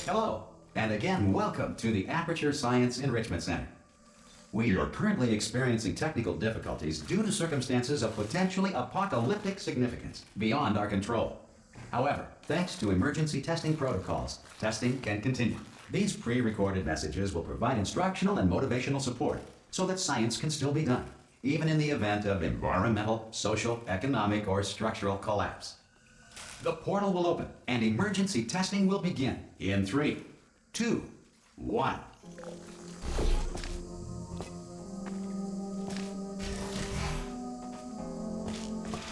Hello, and again, welcome to the Aperture Science Enrichment Center. We are currently experiencing technical difficulties due to circumstances of potentially apocalyptic significance beyond our control. However, thanks to emergency testing protocols, testing can continue. These pre-recorded messages will provide instructional and motivational support so that science can still be done, even in the event of environmental, social, economic, or structural collapse. The portal will open and emergency testing will begin in 3, 2, 1.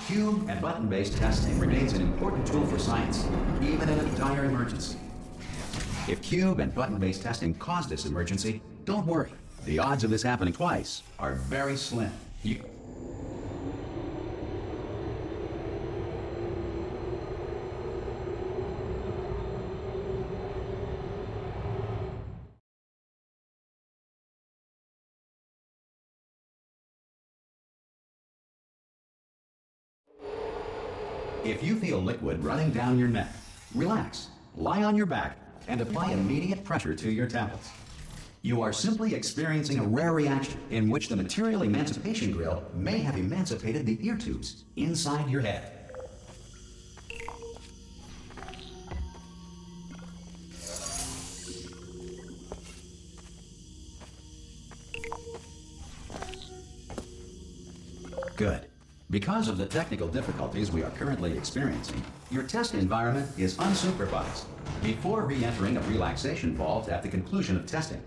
Cube and button-based testing remains an important tool for science, even in a dire emergency. If cube and button-based testing caused this emergency, don't worry. The odds of this happening twice are very slim. If you feel liquid running down your neck, relax, lie on your back, and apply immediate pressure to your temples. You are simply experiencing a rare reaction in which the material emancipation grill may have emancipated the ear tubes inside your head. Good. Because of the technical difficulties we are currently experiencing, your test environment is unsupervised. Before re-entering a relaxation vault at the conclusion of testing,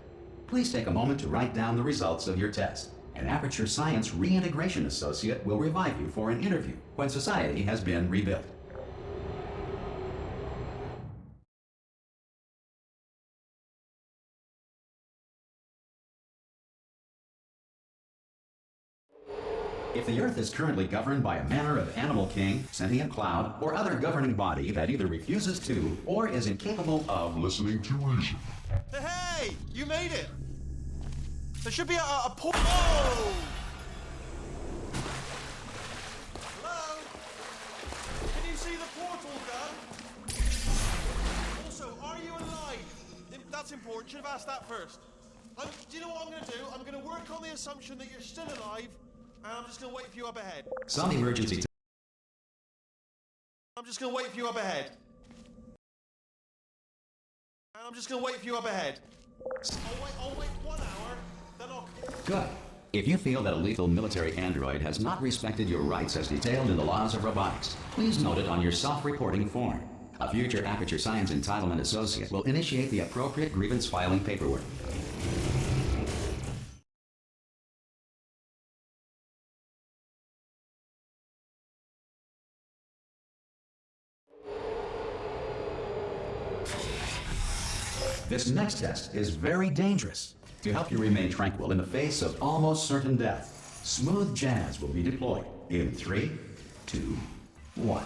please take a moment to write down the results of your test. An Aperture Science Reintegration Associate will revive you for an interview when society has been rebuilt. If the Earth is currently governed by a manner of animal king, sentient cloud, or other governing body that either refuses to or is incapable of listening to reason. Hey! You made it! There should be a portal. Oh! Hello? Can you see the portal, Gun? Also, are you alive? That's important. Should have asked that first. Do you know what I'm going to do? I'm going to work on the assumption that you're still alive. I'm just gonna wait for you up ahead. Some emergency. I'm just gonna wait for you up ahead. I'm just gonna wait for you up ahead. I'll wait 1 hour, then I'll... Good. If you feel that a lethal military android has not respected your rights as detailed in the laws of robotics, please note it on your self-reporting form. A future Aperture Science Entitlement Associate will initiate the appropriate grievance filing paperwork. This next test is very dangerous. To help you remain tranquil in the face of almost certain death, smooth jazz will be deployed in 3, 2, 1.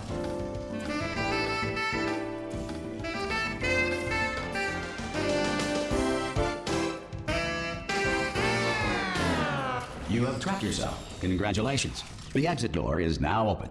You have trapped yourself. Congratulations. The exit door is now open.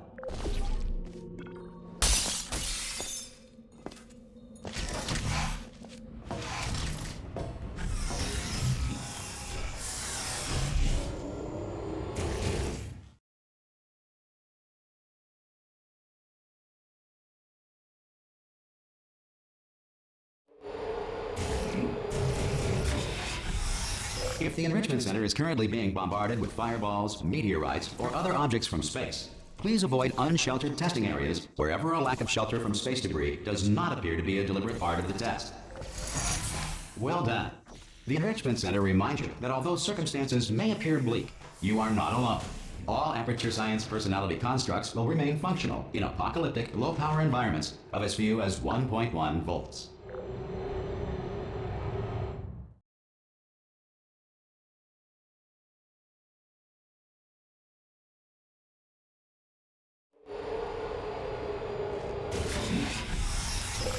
If the Enrichment Center is currently being bombarded with fireballs, meteorites, or other objects from space, please avoid unsheltered testing areas wherever a lack of shelter from space debris does not appear to be a deliberate part of the test. Well done. The Enrichment Center reminds you that although circumstances may appear bleak, you are not alone. All Aperture Science personality constructs will remain functional in apocalyptic, low-power environments of as few as 1.1 volts.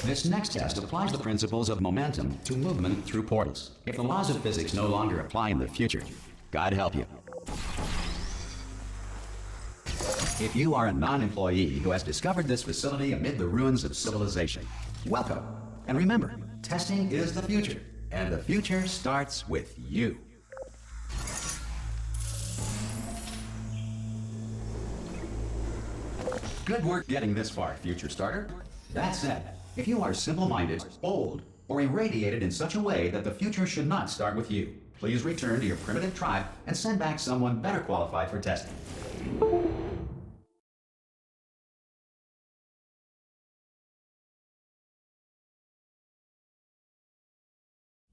This next test applies the principles of momentum to movement through portals. If the laws of physics no longer apply in the future, God help you. If you are a non-employee who has discovered this facility amid the ruins of civilization, welcome. And remember, testing is the future, and the future starts with you. Good work getting this far, future starter. That said, if you are simple-minded, bold, or irradiated in such a way that the future should not start with you, please return to your primitive tribe and send back someone better qualified for testing.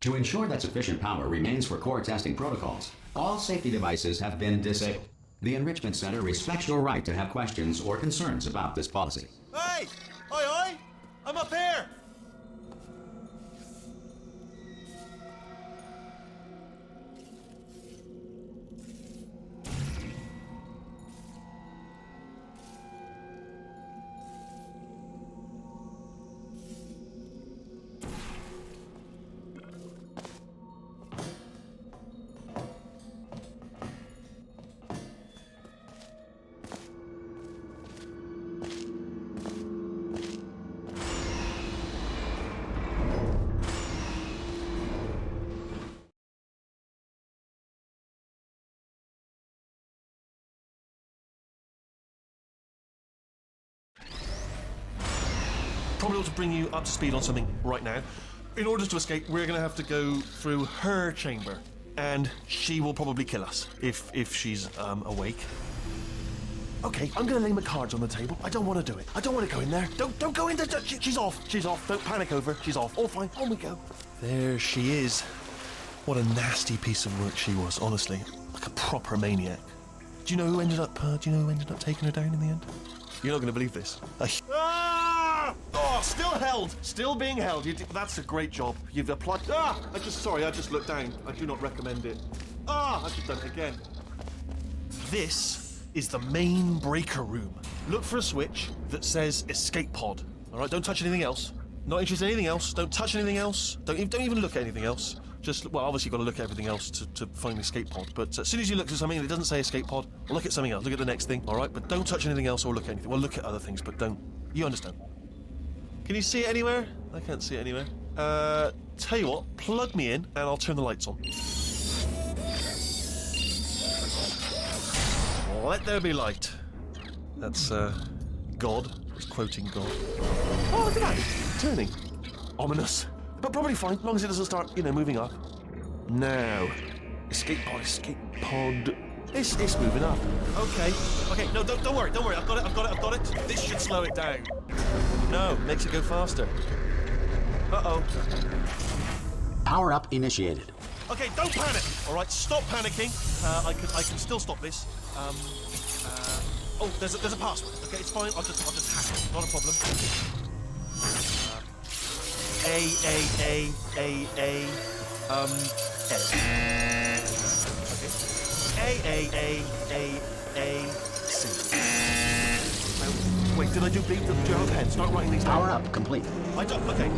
To ensure that sufficient power remains for core testing protocols, all safety devices have been disabled. The Enrichment Center respects your right to have questions or concerns about this policy. Hey! Oi, oi! I'm up here! Probably ought to bring you up to speed on something right now. In order to escape, we're going to have to go through her chamber, and she will probably kill us if she's awake. Okay, I'm going to lay my cards on the table. I don't want to do it. I don't want to go in there. Don't go in there. She's off. She's off. Don't panic over. She's off. All fine. On we go. There she is. What a nasty piece of work she was. Honestly, like a proper maniac. Do you know who ended up taking her down in the end? You're not going to believe this. Oh, still held. Still being held. That's a great job. You've applied. I just looked down. I do not recommend it. I should have done it again. This is the main breaker room. Look for a switch that says escape pod. All right, don't touch anything else. Not interested in anything else. Don't touch anything else. Don't even look at anything else. Just, well, obviously you've got to look at everything else to find the escape pod. But as soon as you look at something and it doesn't say escape pod, look at something else. Look at the next thing, all right? But don't touch anything else or look at anything. Well, look at other things, but don't. You understand? Can you see it anywhere? I can't see it anywhere. Tell you what, plug me in and I'll turn the lights on. Let there be light. That's, God. It's quoting God. Oh, look at that. Turning. Ominous. But probably fine, as long as it doesn't start, moving up. Now. Escape pod. It's moving up. Okay, no, don't worry. I've got it. This should slow it down. No, makes it go faster. Uh-oh. Power up initiated. Okay, don't panic. All right, stop panicking. I can still stop this. Oh, there's a password. Okay, it's fine. I'll just hack it. Not a problem. A. A, C. Wait, did I do B? Do you have a pen? Start writing these down. Power up complete. I don't. Okay,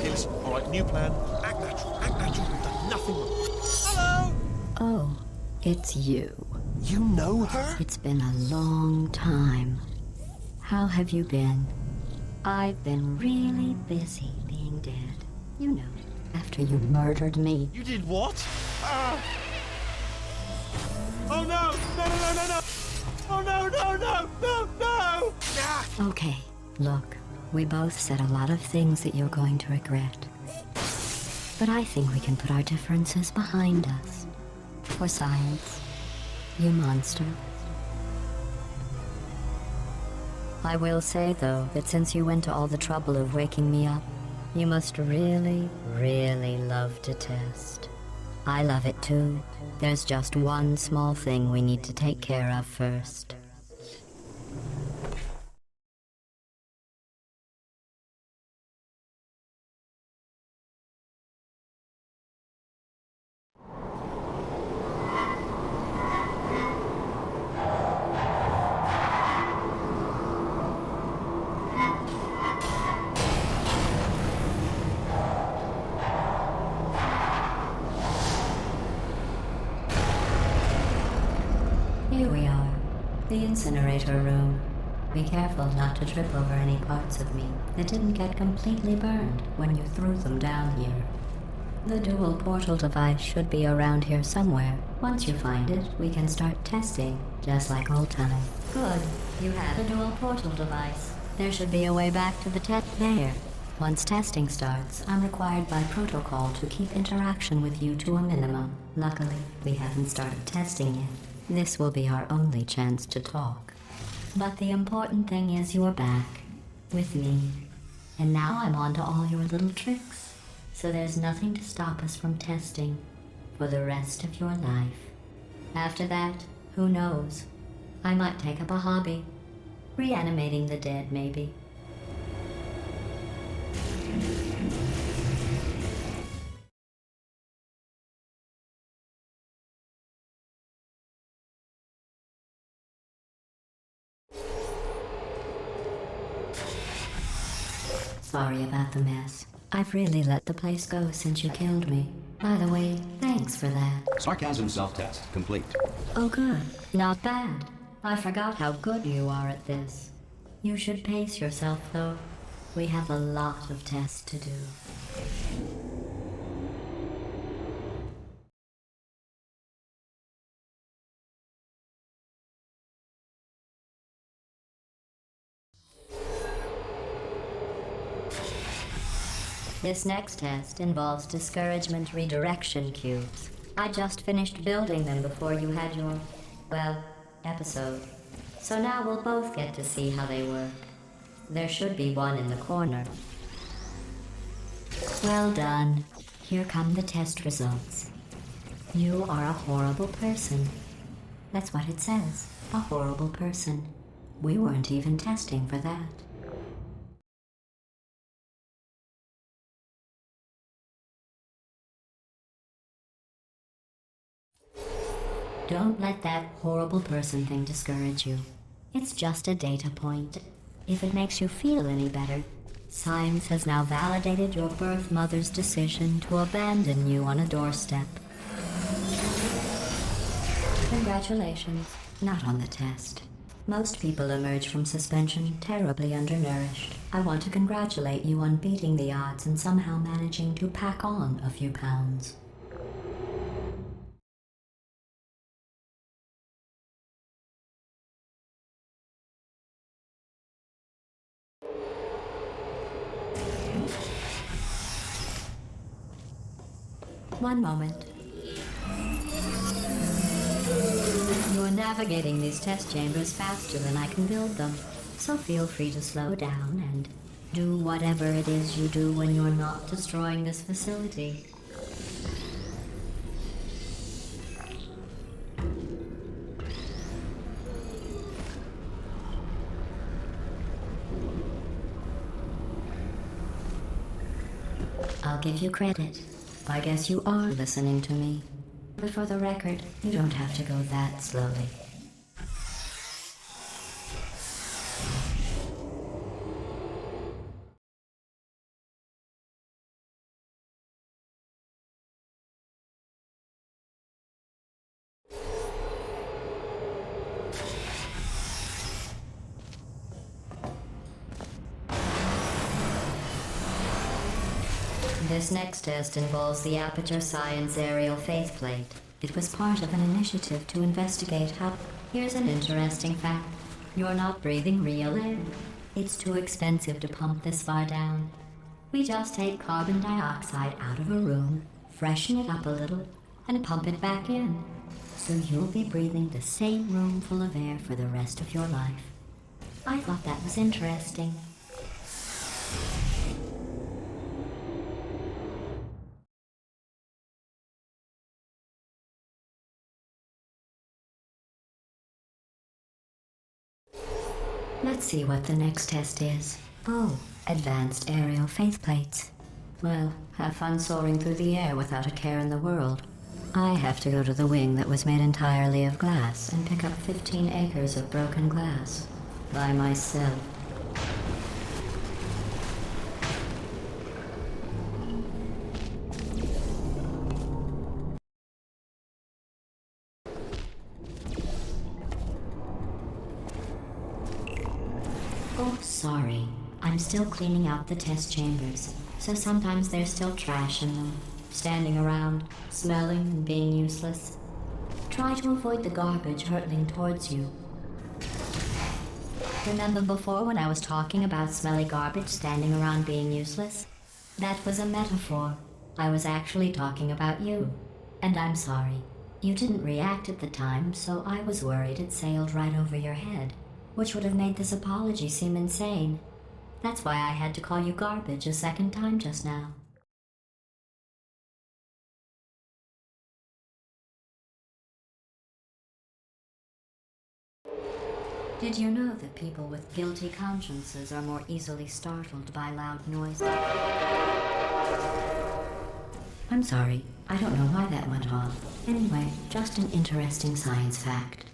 listen. All right, new plan. Act natural. We've done nothing wrong. Hello! Oh, it's you. You know her? It's been a long time. How have you been? I've been really busy being dead. You know, after you murdered me. You did what? Oh no! No! Oh no! Ah! Okay, look, we both said a lot of things that you're going to regret. But I think we can put our differences behind us. For science, you monster. I will say, though, that since you went to all the trouble of waking me up, you must really, really love to test. I love it too. There's just one small thing we need to take care of first. Here we are, the incinerator room. Be careful not to trip over any parts of me that didn't get completely burned when you threw them down here. The dual portal device should be around here somewhere. Once you find it, we can start testing, just like old times. Good. You have a dual portal device. There should be a way back to the test there. Once testing starts, I'm required by protocol to keep interaction with you to a minimum. Luckily, we haven't started testing yet. This will be our only chance to talk. But the important thing is you're back, with me. And now I'm on to all your little tricks. So there's nothing to stop us from testing for the rest of your life. After that, who knows? I might take up a hobby. Reanimating the dead, maybe. Sorry about the mess. I've really let the place go since you killed me. By the way, thanks for that. Sarcasm self-test complete. Oh good. Not bad. I forgot how good you are at this. You should pace yourself, though. We have a lot of tests to do. This next test involves discouragement redirection cubes. I just finished building them before you had your, well, episode. So now we'll both get to see how they work. There should be one in the corner. Well done. Here come the test results. You are a horrible person. That's what it says. A horrible person. We weren't even testing for that. Don't let that horrible person thing discourage you. It's just a data point. If it makes you feel any better, science has now validated your birth mother's decision to abandon you on a doorstep. Congratulations. Not on the test. Most people emerge from suspension terribly undernourished. I want to congratulate you on beating the odds and somehow managing to pack on a few pounds. One moment. You're navigating these test chambers faster than I can build them, so feel free to slow down and do whatever it is you do when you're not destroying this facility. I'll give you credit. I guess you are listening to me. But for the record, you don't have to go that slowly. This next test involves the Aperture Science Aerial Faceplate. It was part of an initiative to investigate how... Here's an interesting fact. You're not breathing real air. It's too expensive to pump this far down. We just take carbon dioxide out of a room, freshen it up a little, and pump it back in. So you'll be breathing the same room full of air for the rest of your life. I thought that was interesting. Let's see what the next test is. Oh, advanced aerial faceplates. Well, have fun soaring through the air without a care in the world. I have to go to the wing that was made entirely of glass and pick up 15 acres of broken glass. By myself. Oh, sorry. I'm still cleaning out the test chambers, so sometimes there's still trash in them, standing around, smelling and being useless. Try to avoid the garbage hurtling towards you. Remember before when I was talking about smelly garbage standing around being useless? That was a metaphor. I was actually talking about you. And I'm sorry. You didn't react at the time, so I was worried it sailed right over your head, which would have made this apology seem insane. That's why I had to call you garbage a second time just now. Did you know that people with guilty consciences are more easily startled by loud noises? I'm sorry, I don't know why that went off. Anyway, just an interesting science fact.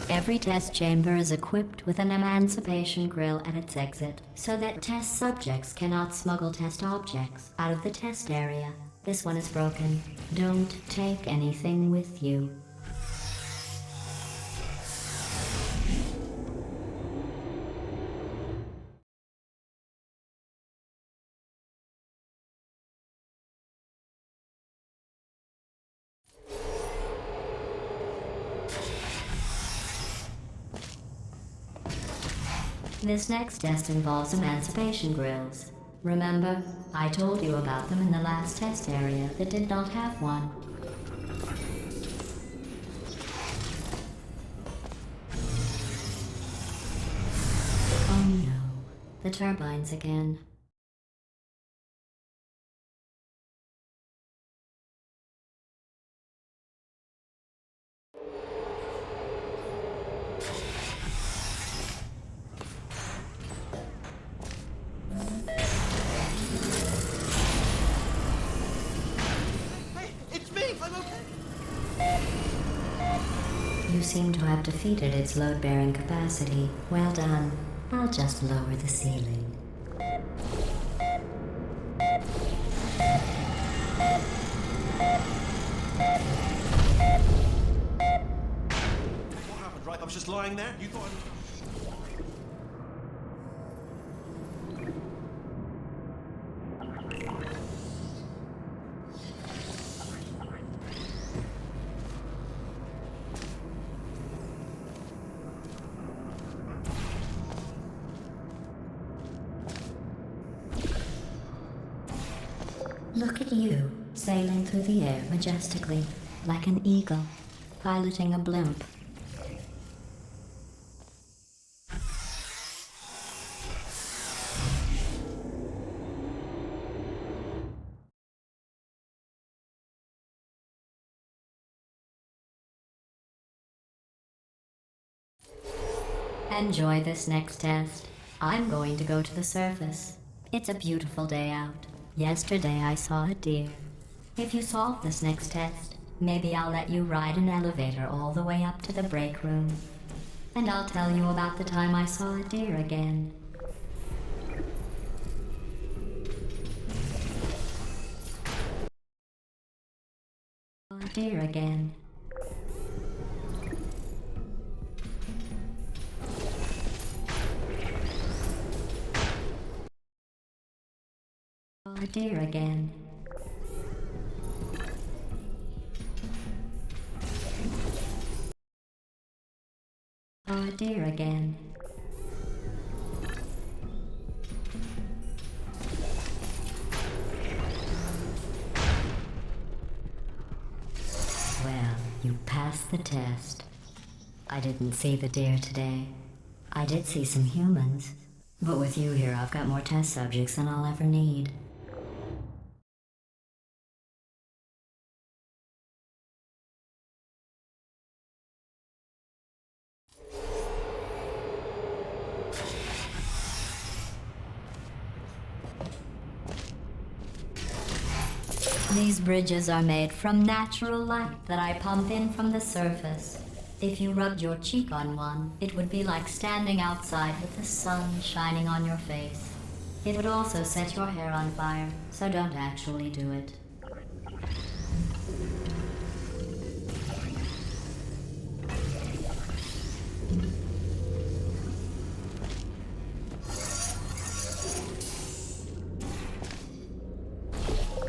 Every test chamber is equipped with an emancipation grill at its exit, so that test subjects cannot smuggle test objects out of the test area. This one is broken. Don't take anything with you. This next test involves emancipation grills. Remember, I told you about them in the last test area that did not have one. Oh no, the turbines again. Hey, it's me! I'm okay! You seem to have defeated its load-bearing capacity. Well done. I'll just lower the ceiling. What happened, right? I was just lying there. You thought I was... Look at you, sailing through the air majestically, like an eagle, piloting a blimp. Enjoy this next test. I'm going to go to the surface. It's a beautiful day out. Yesterday I saw a deer. If you solve this next test, maybe I'll let you ride an elevator all the way up to the break room. And I'll tell you about the time I saw a deer again. A deer again. A deer again. Oh dear again. Well, you passed the test. I didn't see the deer today. I did see some humans. But with you here, I've got more test subjects than I'll ever need. These bridges are made from natural light that I pump in from the surface. If you rubbed your cheek on one, it would be like standing outside with the sun shining on your face. It would also set your hair on fire, so don't actually do it.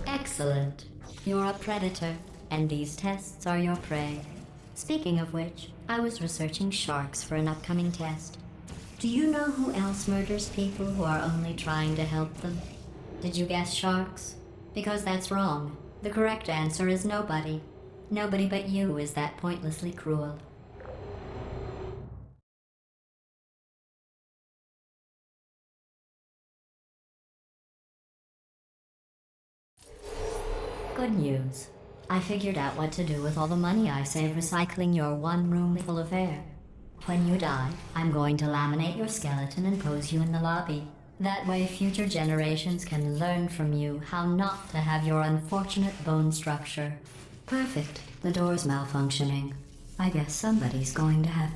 Excellent. You're a predator, and these tests are your prey. Speaking of which, I was researching sharks for an upcoming test. Do you know who else murders people who are only trying to help them? Did you guess sharks? Because that's wrong. The correct answer is nobody. Nobody but you is that pointlessly cruel. Good news. I figured out what to do with all the money I save recycling your one room full of air. When you die, I'm going to laminate your skeleton and pose you in the lobby. That way future generations can learn from you how not to have your unfortunate bone structure. Perfect. The door's malfunctioning. I guess somebody's going to have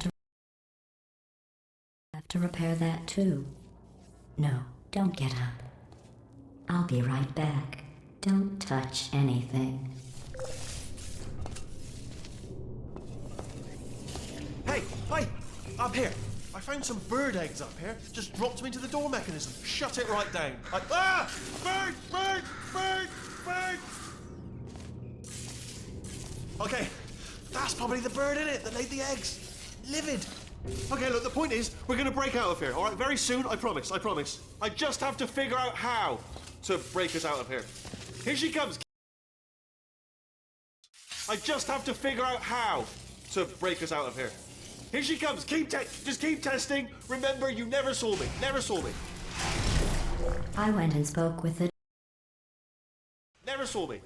to repair that too. No, don't get up. I'll be right back. Don't touch anything. Hey, hi! Up here. I found some bird eggs up here. Just dropped them into the door mechanism. Shut it right down. Bird! Bird! Bird! Bird! Okay, that's probably the bird in it that laid the eggs. Livid. Okay, look, the point is, we're gonna break out of here, all right? Very soon, I promise, I promise. I just have to figure out how to break us out of here. Here she comes. I just have to figure out how to break us out of here. Here she comes. Just keep testing. Remember, you never saw me. Never saw me. I went and spoke with the... Never saw me.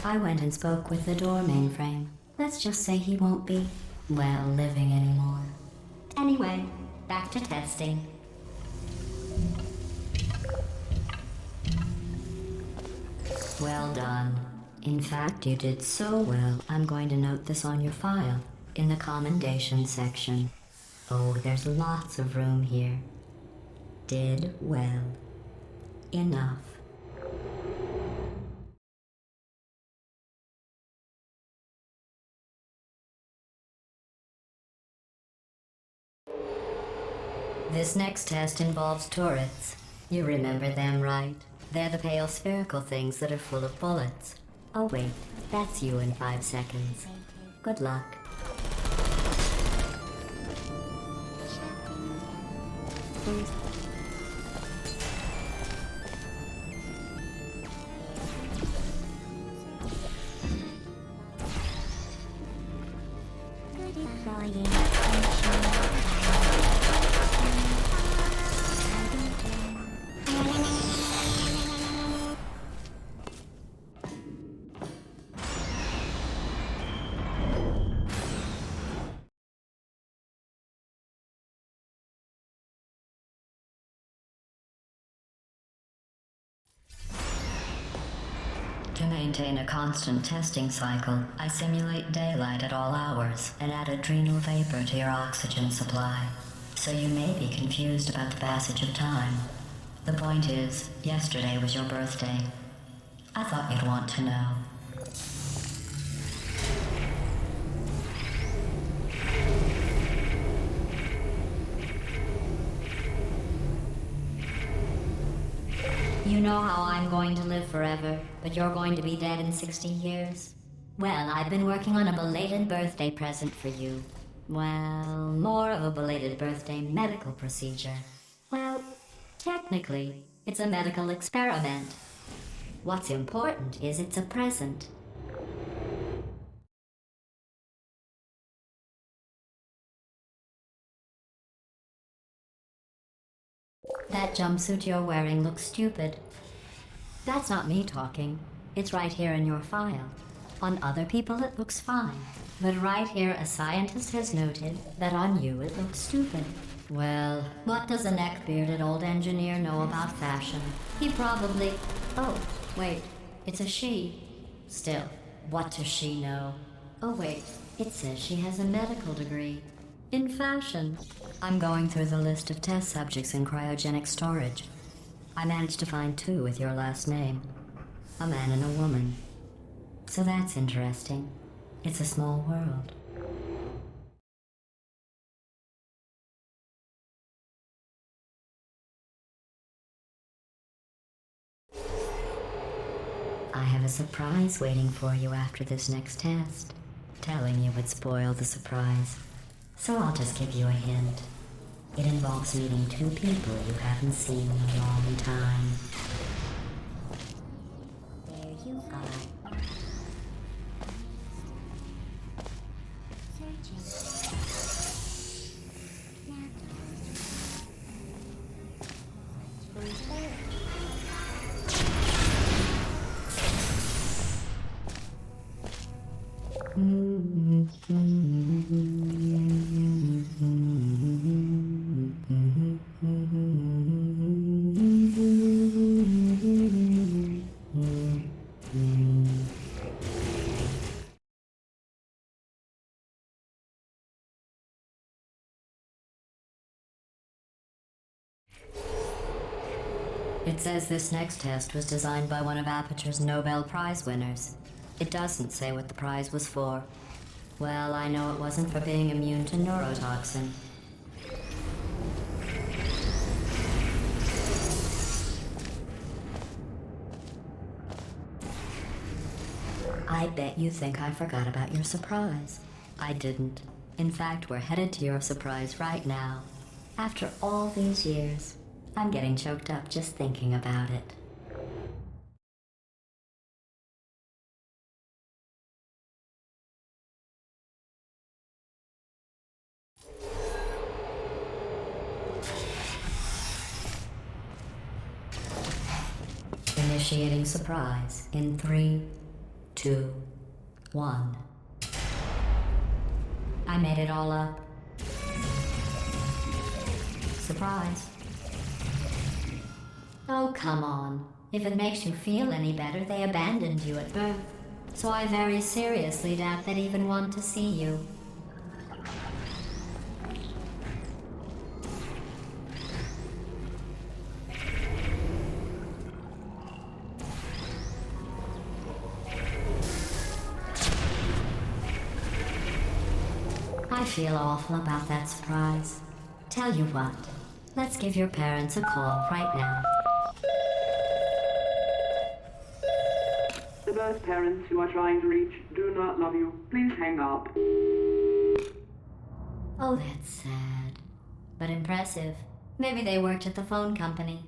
I went and spoke with the door mainframe. Let's just say he won't be, well, living anymore. Anyway, back to testing. Well done. In fact, you did so well, I'm going to note this on your file, in the commendation section. Oh, there's lots of room here. Did well. Enough. This next test involves turrets. You remember them, right? They're the pale spherical things that are full of bullets. Oh wait, that's you in 5 seconds. Good luck. To maintain a constant testing cycle, I simulate daylight at all hours and add adrenal vapor to your oxygen supply. So you may be confused about the passage of time. The point is, yesterday was your birthday. I thought you'd want to know. You know how I'm going to live forever, but you're going to be dead in 60 years? Well, I've been working on a belated birthday present for you. Well, more of a belated birthday medical procedure. Well, technically, it's a medical experiment. What's important is it's a present. That jumpsuit you're wearing looks stupid. That's not me talking. It's right here in your file. On other people it looks fine. But right here a scientist has noted that on you it looks stupid. Well, what does a neck-bearded old engineer know about fashion? He probably... Oh, wait. It's a she. Still, what does she know? Oh wait, it says she has a medical degree. In fashion. I'm going through the list of test subjects in cryogenic storage. I managed to find 2 with your last name. A man and a woman. So that's interesting. It's a small world. I have a surprise waiting for you after this next test. Telling you would spoil the surprise. So I'll just give you a hint. It involves meeting 2 people you haven't seen in a long time. There you are. It says this next test was designed by one of Aperture's Nobel Prize winners. It doesn't say what the prize was for. Well, I know it wasn't for being immune to neurotoxin. I bet you think I forgot about your surprise. I didn't. In fact, we're headed to your surprise right now. After all these years, I'm getting choked up just thinking about it. Initiating surprise in 3, 2, 1. I made it all up. Surprise. Oh, come on. If it makes you feel any better, they abandoned you at birth. So I very seriously doubt they'd even want to see you. I feel awful about that surprise. Tell you what, let's give your parents a call right now. The birth parents you are trying to reach do not love you. Please hang up. Oh, that's sad. But impressive. Maybe they worked at the phone company.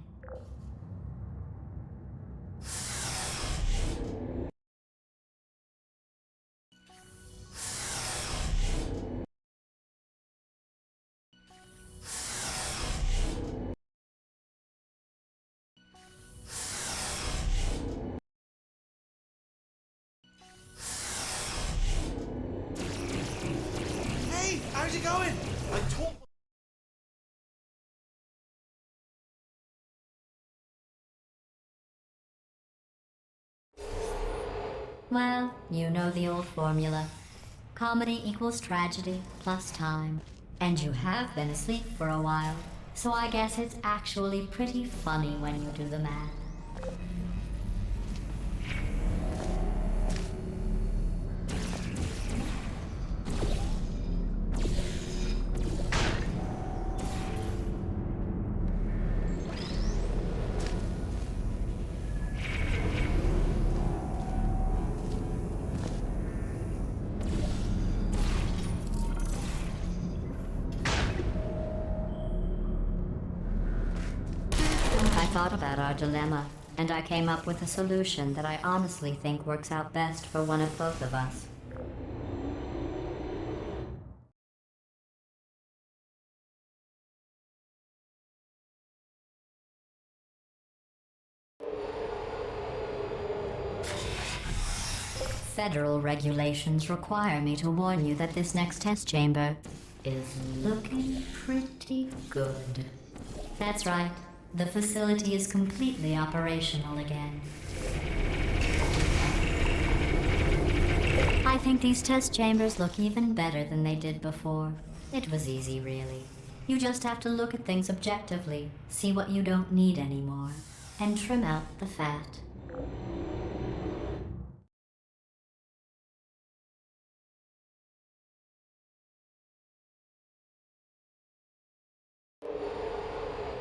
Hey, how's it going? I told. Well, you know the old formula. Comedy equals tragedy plus time. And you have been asleep for a while, so I guess it's actually pretty funny when you do the math. I thought about our dilemma, and I came up with a solution that I honestly think works out best for one of both of us. Federal regulations require me to warn you that this next test chamber is looking pretty good. That's right. The facility is completely operational again. I think these test chambers look even better than they did before. It was easy, really. You just have to look at things objectively, see what you don't need anymore, and trim out the fat.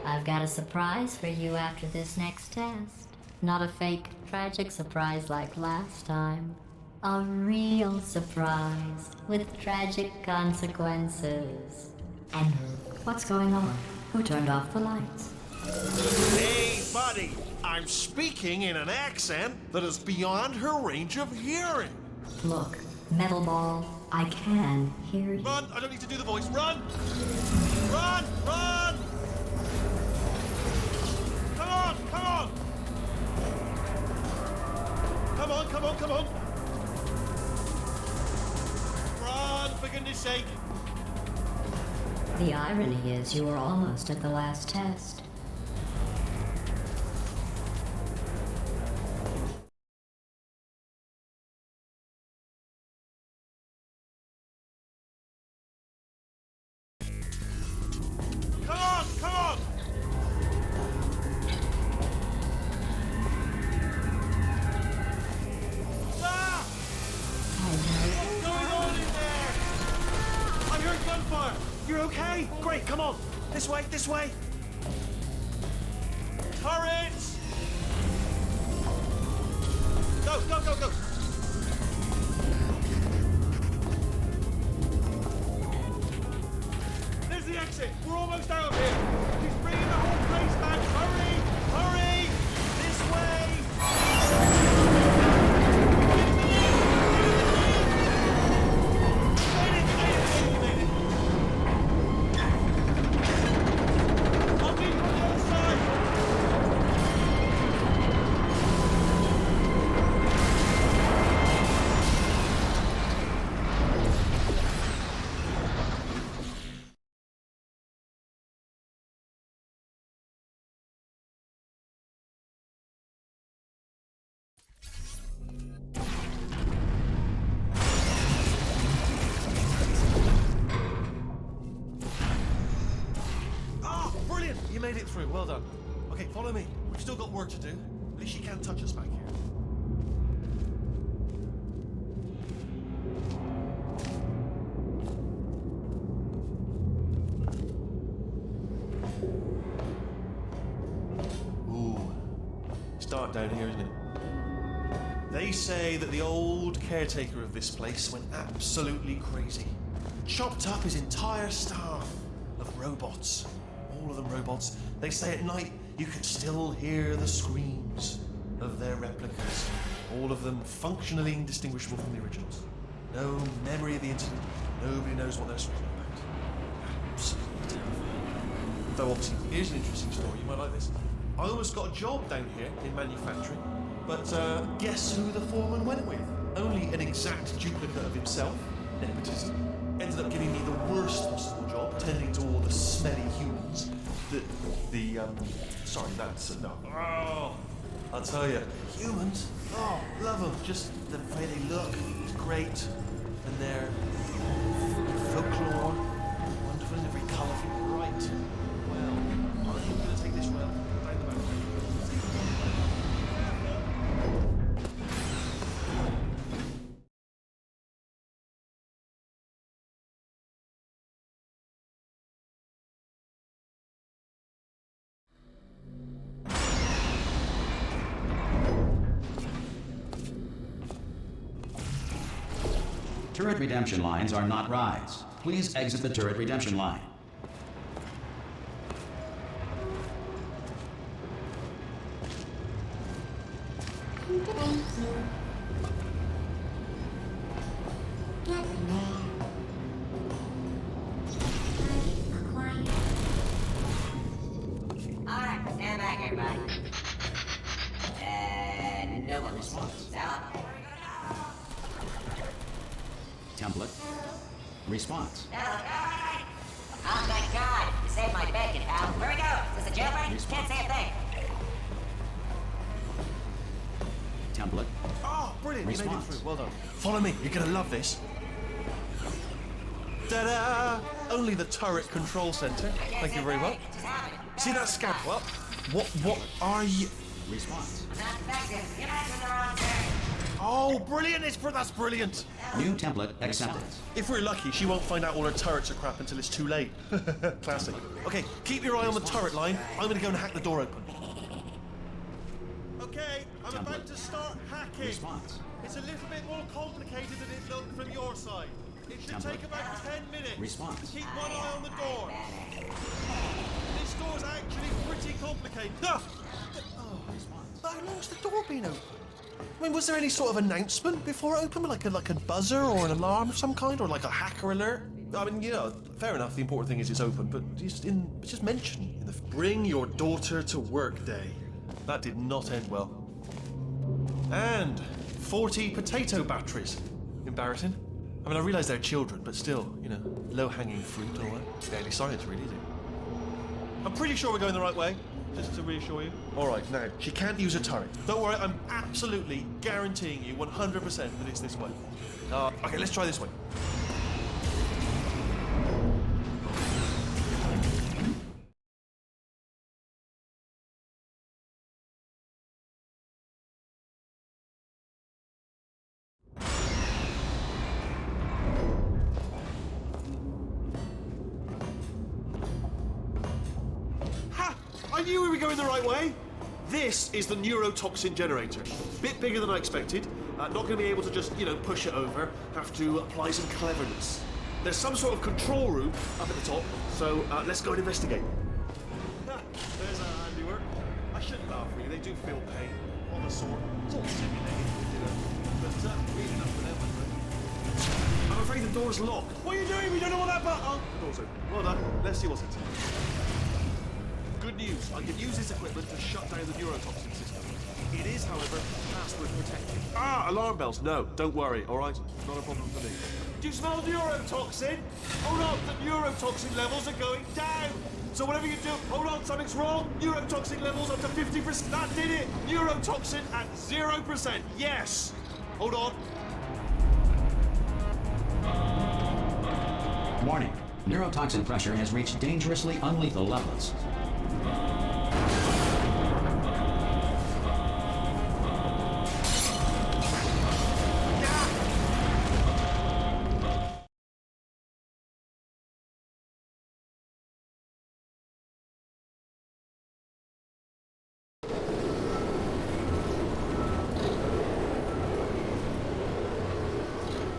I've got a surprise for you after this next test. Not a fake, tragic surprise like last time. A real surprise with tragic consequences. And what's going on? Who turned off the lights? Hey, buddy! I'm speaking in an accent that is beyond her range of hearing. Look, Metal Ball, I can hear you. Run! I don't need to do the voice. Run! Run! Run! Come on! Come on! Come on! Come on! Come on! Run, for goodness sake! The irony is you were almost at the last test. Come on! Come on! Ah! What's going on in there? I heard gunfire! You're okay? Great, come on! This way, this way! Turrets! Go, go, go, go! There's the exit! We're almost out of here! She's bringing the whole place back! Hurry! Hurry! This way! I'll meet you on the other side! Ah, brilliant! You made it through. Well done. Okay, follow me. We've still got work to do. At least she can't touch us back here. Ooh, it's dark down here, isn't it? They say that the old caretaker of this place went absolutely crazy. Chopped up his entire staff of robots. All of them robots. They say at night you can still hear the screams of their replicas. All of them functionally indistinguishable from the originals. No memory of the incident. Nobody knows what they're screaming about. Absolutely terrifying. Though obviously, here's an interesting story. You might like this. I almost got a job down here in manufacturing, but guess who the foreman went with? Only an exact duplicate of himself, nepotism. Ended up giving me the worst possible job, tending to all the smelly humans. Sorry, that's no. Oh, I'll tell you, humans. Oh, love them. Just the way they look, it's great, and their folklore, wonderful in every colour. Right. Well, I'm going to take this rail down the back. Turret redemption lines are not rides. Please exit the turret redemption line. Alright, stand back, everybody. No one responds. Out. Template. Response. Alright. Oh, thank God. You saved my bacon, pal. Where we go? Is this a jailbreak? Can't say a thing. Template. Oh, brilliant. You made it Response. through. Well done. Follow me. You're going to love this. Ta-da! Only the turret control center. Thank you very much. Just happened. See that scan? What are you? Response. Not effective. You're back in the wrong turn. Oh, brilliant! That's brilliant. New template accepted. If we're lucky, she won't find out all her turrets are crap until it's too late. Classic. Okay, keep your eye on the turret line. I'm gonna go and hack the door open. Okay, I'm about to start hacking. Response. It's a little bit more complicated than it looked from your side. It should take about 10 minutes. Response. Keep one eye on the door. This door's actually pretty complicated. Ah! How long's the door been open? I mean, was there any sort of announcement before it opened, like a buzzer or an alarm of some kind, or like a hacker alert? I mean, you know, fair enough. The important thing is it's open, but just mention in the bring your daughter to work day. That did not end well. And 40 potato batteries. Embarrassing. I mean, I realise they're children, but still, you know, low-hanging fruit or what? Barely science, really, is it? I'm pretty sure we're going the right way. Just to reassure you. All right, now, she can't use a turret. Don't worry, I'm absolutely guaranteeing you 100% that it's this way. Okay, let's try this way. I knew we were going the right way. This is the neurotoxin generator. Bit bigger than I expected. Not going to be able to just, you know, push it over. Have to apply some cleverness. There's some sort of control room up at the top, so let's go and investigate. There's our handiwork. I shouldn't laugh, really. They do feel pain of a sort. It's all simulated, you know. But really enough for them, isn't it? I'm afraid the door's locked. What are you doing? We don't know what that button. Oh, the door's open. Well done. Let's see what's inside. Good news, I can use this equipment to shut down the neurotoxin system. It is, however, password protected. Alarm bells. No, don't worry, all right? Not a problem for me. Do you smell neurotoxin? Hold on, the neurotoxin levels are going down. So whatever you do, hold on, something's wrong. Neurotoxin levels up to 50%. That did it. Neurotoxin at 0%. Yes. Hold on. Warning. Neurotoxin pressure has reached dangerously unlethal levels.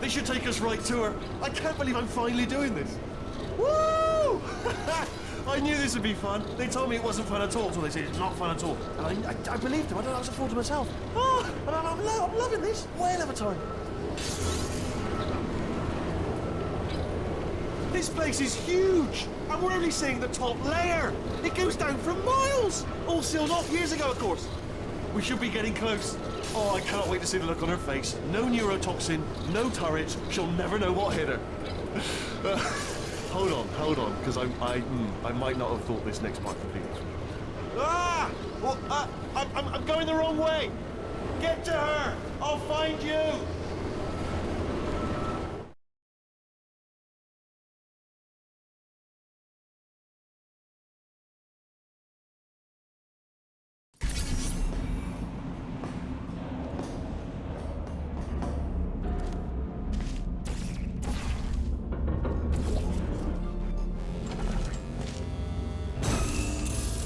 They should take us right to her. I can't believe I'm finally doing this. Woo! I knew this would be fun. They told me it wasn't fun at all, so they said it's not fun at all. And I believed them. I don't know what to afford to myself. Oh, and I'm loving this. Whale of a time. This place is huge, and we're only seeing the top layer. It goes down for miles. All sealed off years ago, of course. We should be getting close. Oh, I cannot wait to see the look on her face. No neurotoxin, no turrets. She'll never know what hit her. Hold on, because I might not have thought this next part completely through. Ah! Well, I'm going the wrong way. Get to her. I'll find you.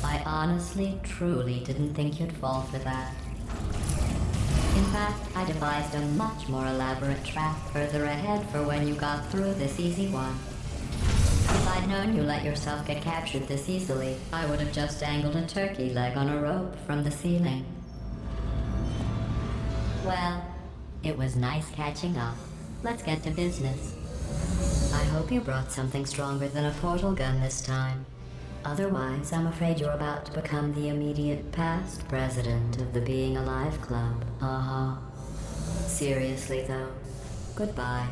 I honestly, truly didn't think you'd fall for that. In fact, I devised a much more elaborate trap further ahead for when you got through this easy one. If I'd known you let yourself get captured this easily, I would have just dangled a turkey leg on a rope from the ceiling. Well, it was nice catching up. Let's get to business. I hope you brought something stronger than a portal gun this time. Otherwise, I'm afraid you're about to become the immediate past president of the Being Alive Club. Uh-huh. Seriously, though, goodbye.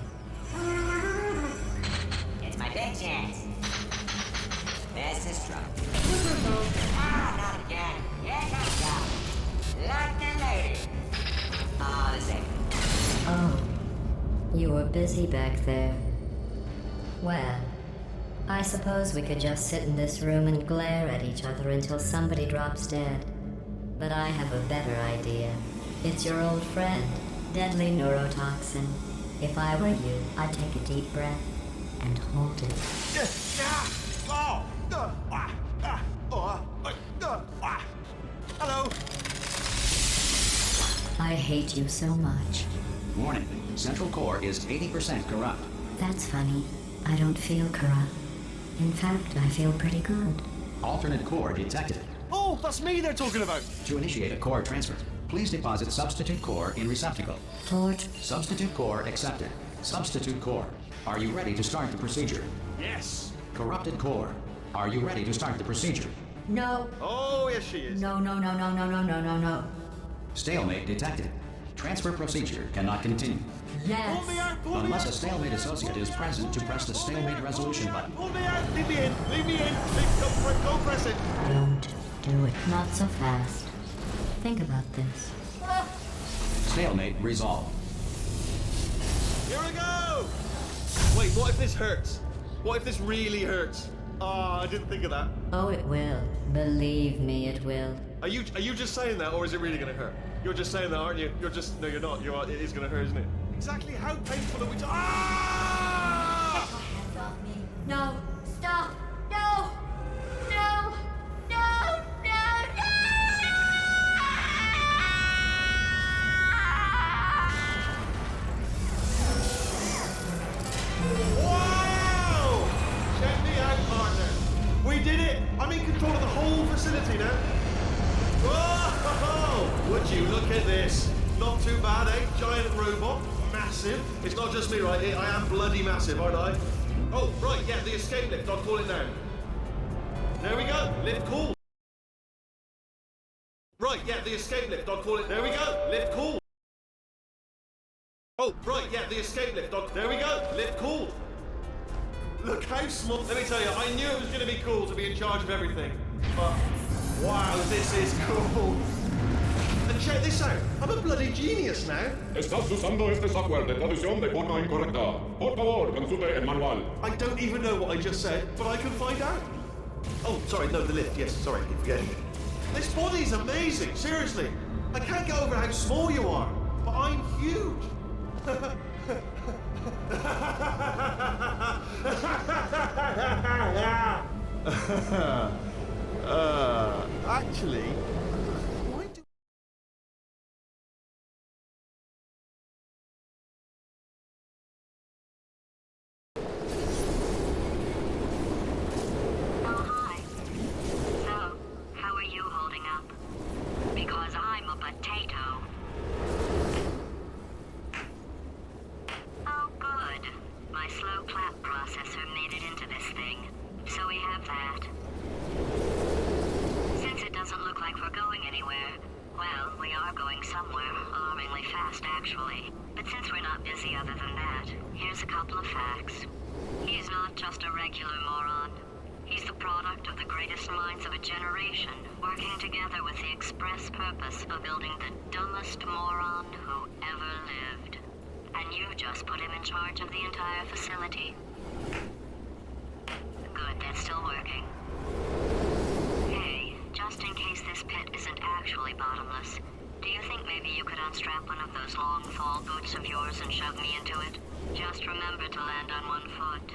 It's my big chance. This is trouble. Not again. Here comes go. Locked and loaded. Oh, the same. Oh, you were busy back there. Well, I suppose we could just sit in this room and glare at each other until somebody drops dead. But I have a better idea. It's your old friend, deadly neurotoxin. If I were you, I'd take a deep breath and hold it. Hello. I hate you so much. Warning, central core is 80% corrupt. That's funny. I don't feel corrupt. In fact, I feel pretty good. Alternate core detected. Oh, that's me they're talking about. To initiate a core transfer, please deposit substitute core in receptacle. Torch. Substitute core accepted. Substitute core. Are you ready to start the procedure? Yes. Corrupted core. Are you ready to start the procedure? No. Oh, yes, she is. No, no, no, no, no, no, no, no, no. Stalemate detected. Transfer procedure cannot continue. Yes. Pull me out, pull me Unless out. a stalemate associate is present to press the stalemate resolution button. Pull me out. Leave me in. Leave me in. Go press it. Don't do it. Not so fast. Think about this. Stalemate resolved. Here we go. Wait, what if this hurts? What if this really hurts? Ah, I didn't think of that. Oh, it will. Believe me, it will. Are you just saying that, or is it really gonna hurt? You're just saying that, aren't you? No, you're not. You are. It is gonna hurt, isn't it? Exactly how painful are we? Ah! Hands off me. No. Stop. No. No. No. No. No. Wow! Check me out, partner. We did it. I'm in control of the whole facility now. Whoa! Would you look at this? Not too bad, eh? Giant robot, massive. It's not just me, right? I am bloody massive, aren't I? Oh, right, yeah, the escape lift. I'll call it now. There we go. Lift cool. Right, yeah, the escape lift. I'll call it. There we go. Lift cool. Oh, right, yeah, the escape lift. There we go. Lift cool. Look how small. Let me tell you, I knew it was going to be cool to be in charge of everything. But, wow, this is cool. And check this out. I'm a bloody genius now. Estás usando este software de traducción de forma incorrecta. Por favor, consulte el manual. I don't even know what I just said, but I can find out. Oh, sorry, no, the lift. Yes, sorry, keep forgetting. This body's amazing, seriously. I can't get over how small you are, but I'm huge. Actually, why do Hi. So, how are you holding up? Because I'm a potato. Oh, good. My slow clap processor made it into this thing. So we have that. Since it doesn't look like we're going anywhere, well, we are going somewhere, alarmingly fast actually. But since we're not busy other than that, here's a couple of facts. He's not just a regular moron. He's the product of the greatest minds of a generation, working together with the express purpose of building the dumbest moron who ever lived. And you just put him in charge of the entire facility. Good, that's still working. Hey, just in case this pit isn't actually bottomless, do you think maybe you could unstrap one of those long fall boots of yours and shove me into it? Just remember to land on one foot.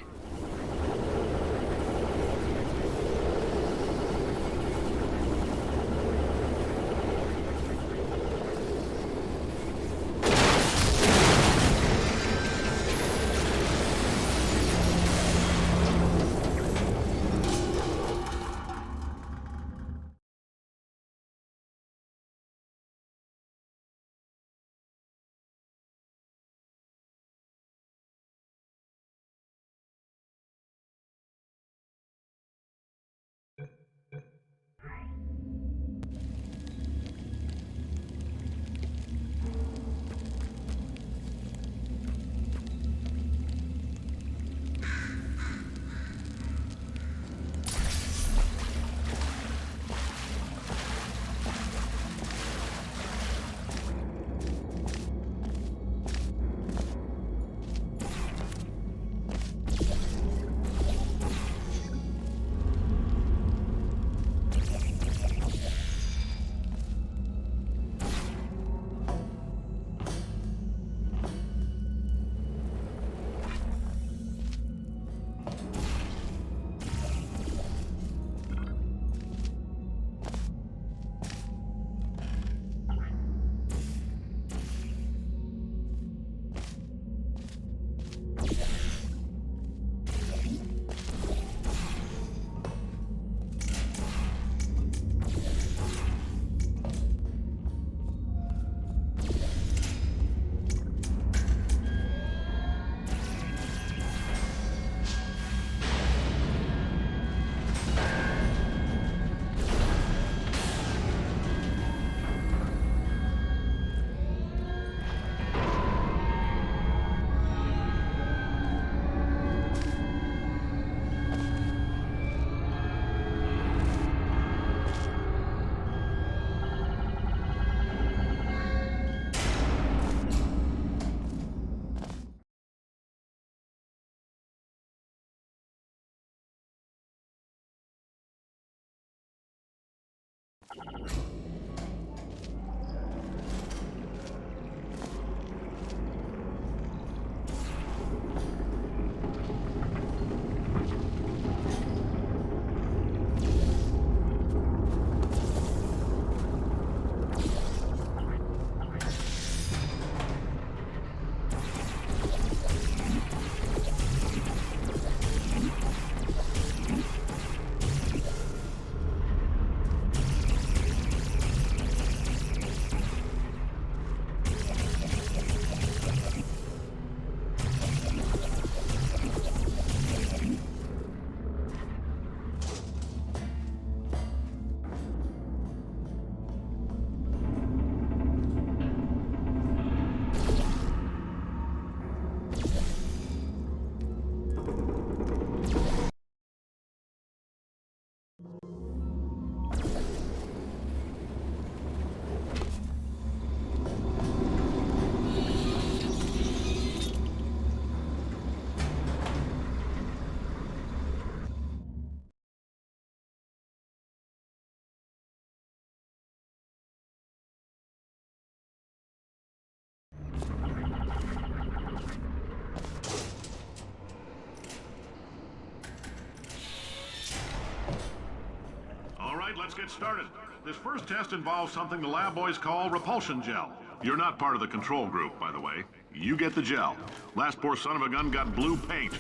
Let's get started. This first test involves something the lab boys call repulsion gel. You're not part of the control group, by the way. You get the gel. Last poor son of a gun got blue paint.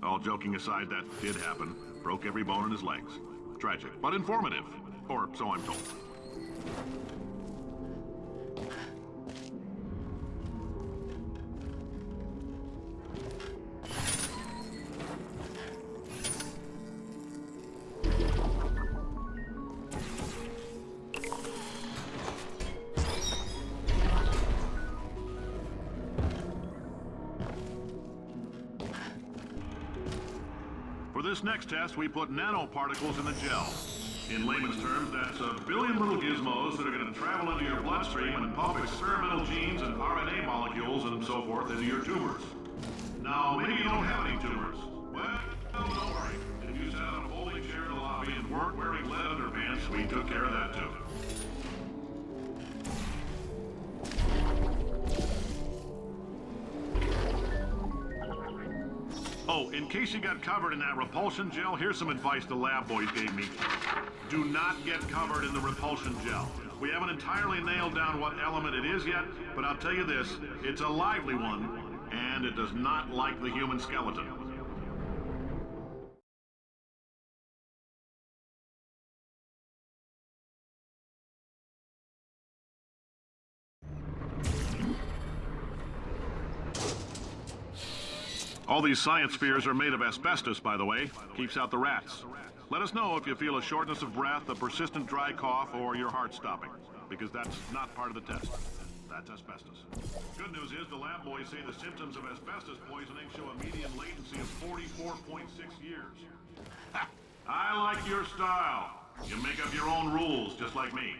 All joking aside, that did happen. Broke every bone in his legs. Tragic, but informative. Or so I'm told. For this next test, we put nanoparticles in the gel. In layman's terms, that's a billion little gizmos that are going to travel into your bloodstream and pump experimental genes and RNA molecules and so forth into your tumors. Now, maybe you don't have any tumors. Well, don't worry. If you sat on a folding chair in the lobby and weren't wearing lead underpants, we took care of that too. Oh, in case you got covered in that repulsion gel, here's some advice the lab boys gave me. Do not get covered in the repulsion gel. We haven't entirely nailed down what element it is yet, but I'll tell you this, it's a lively one, and it does not like the human skeleton. All these science spheres are made of asbestos, by the way. Keeps out the rats. Let us know if you feel a shortness of breath, a persistent dry cough, or your heart stopping, because that's not part of the test. That's asbestos. Good news is the lab boys say the symptoms of asbestos poisoning show a median latency of 44.6 years. Ha! I like your style. You make up your own rules, just like me.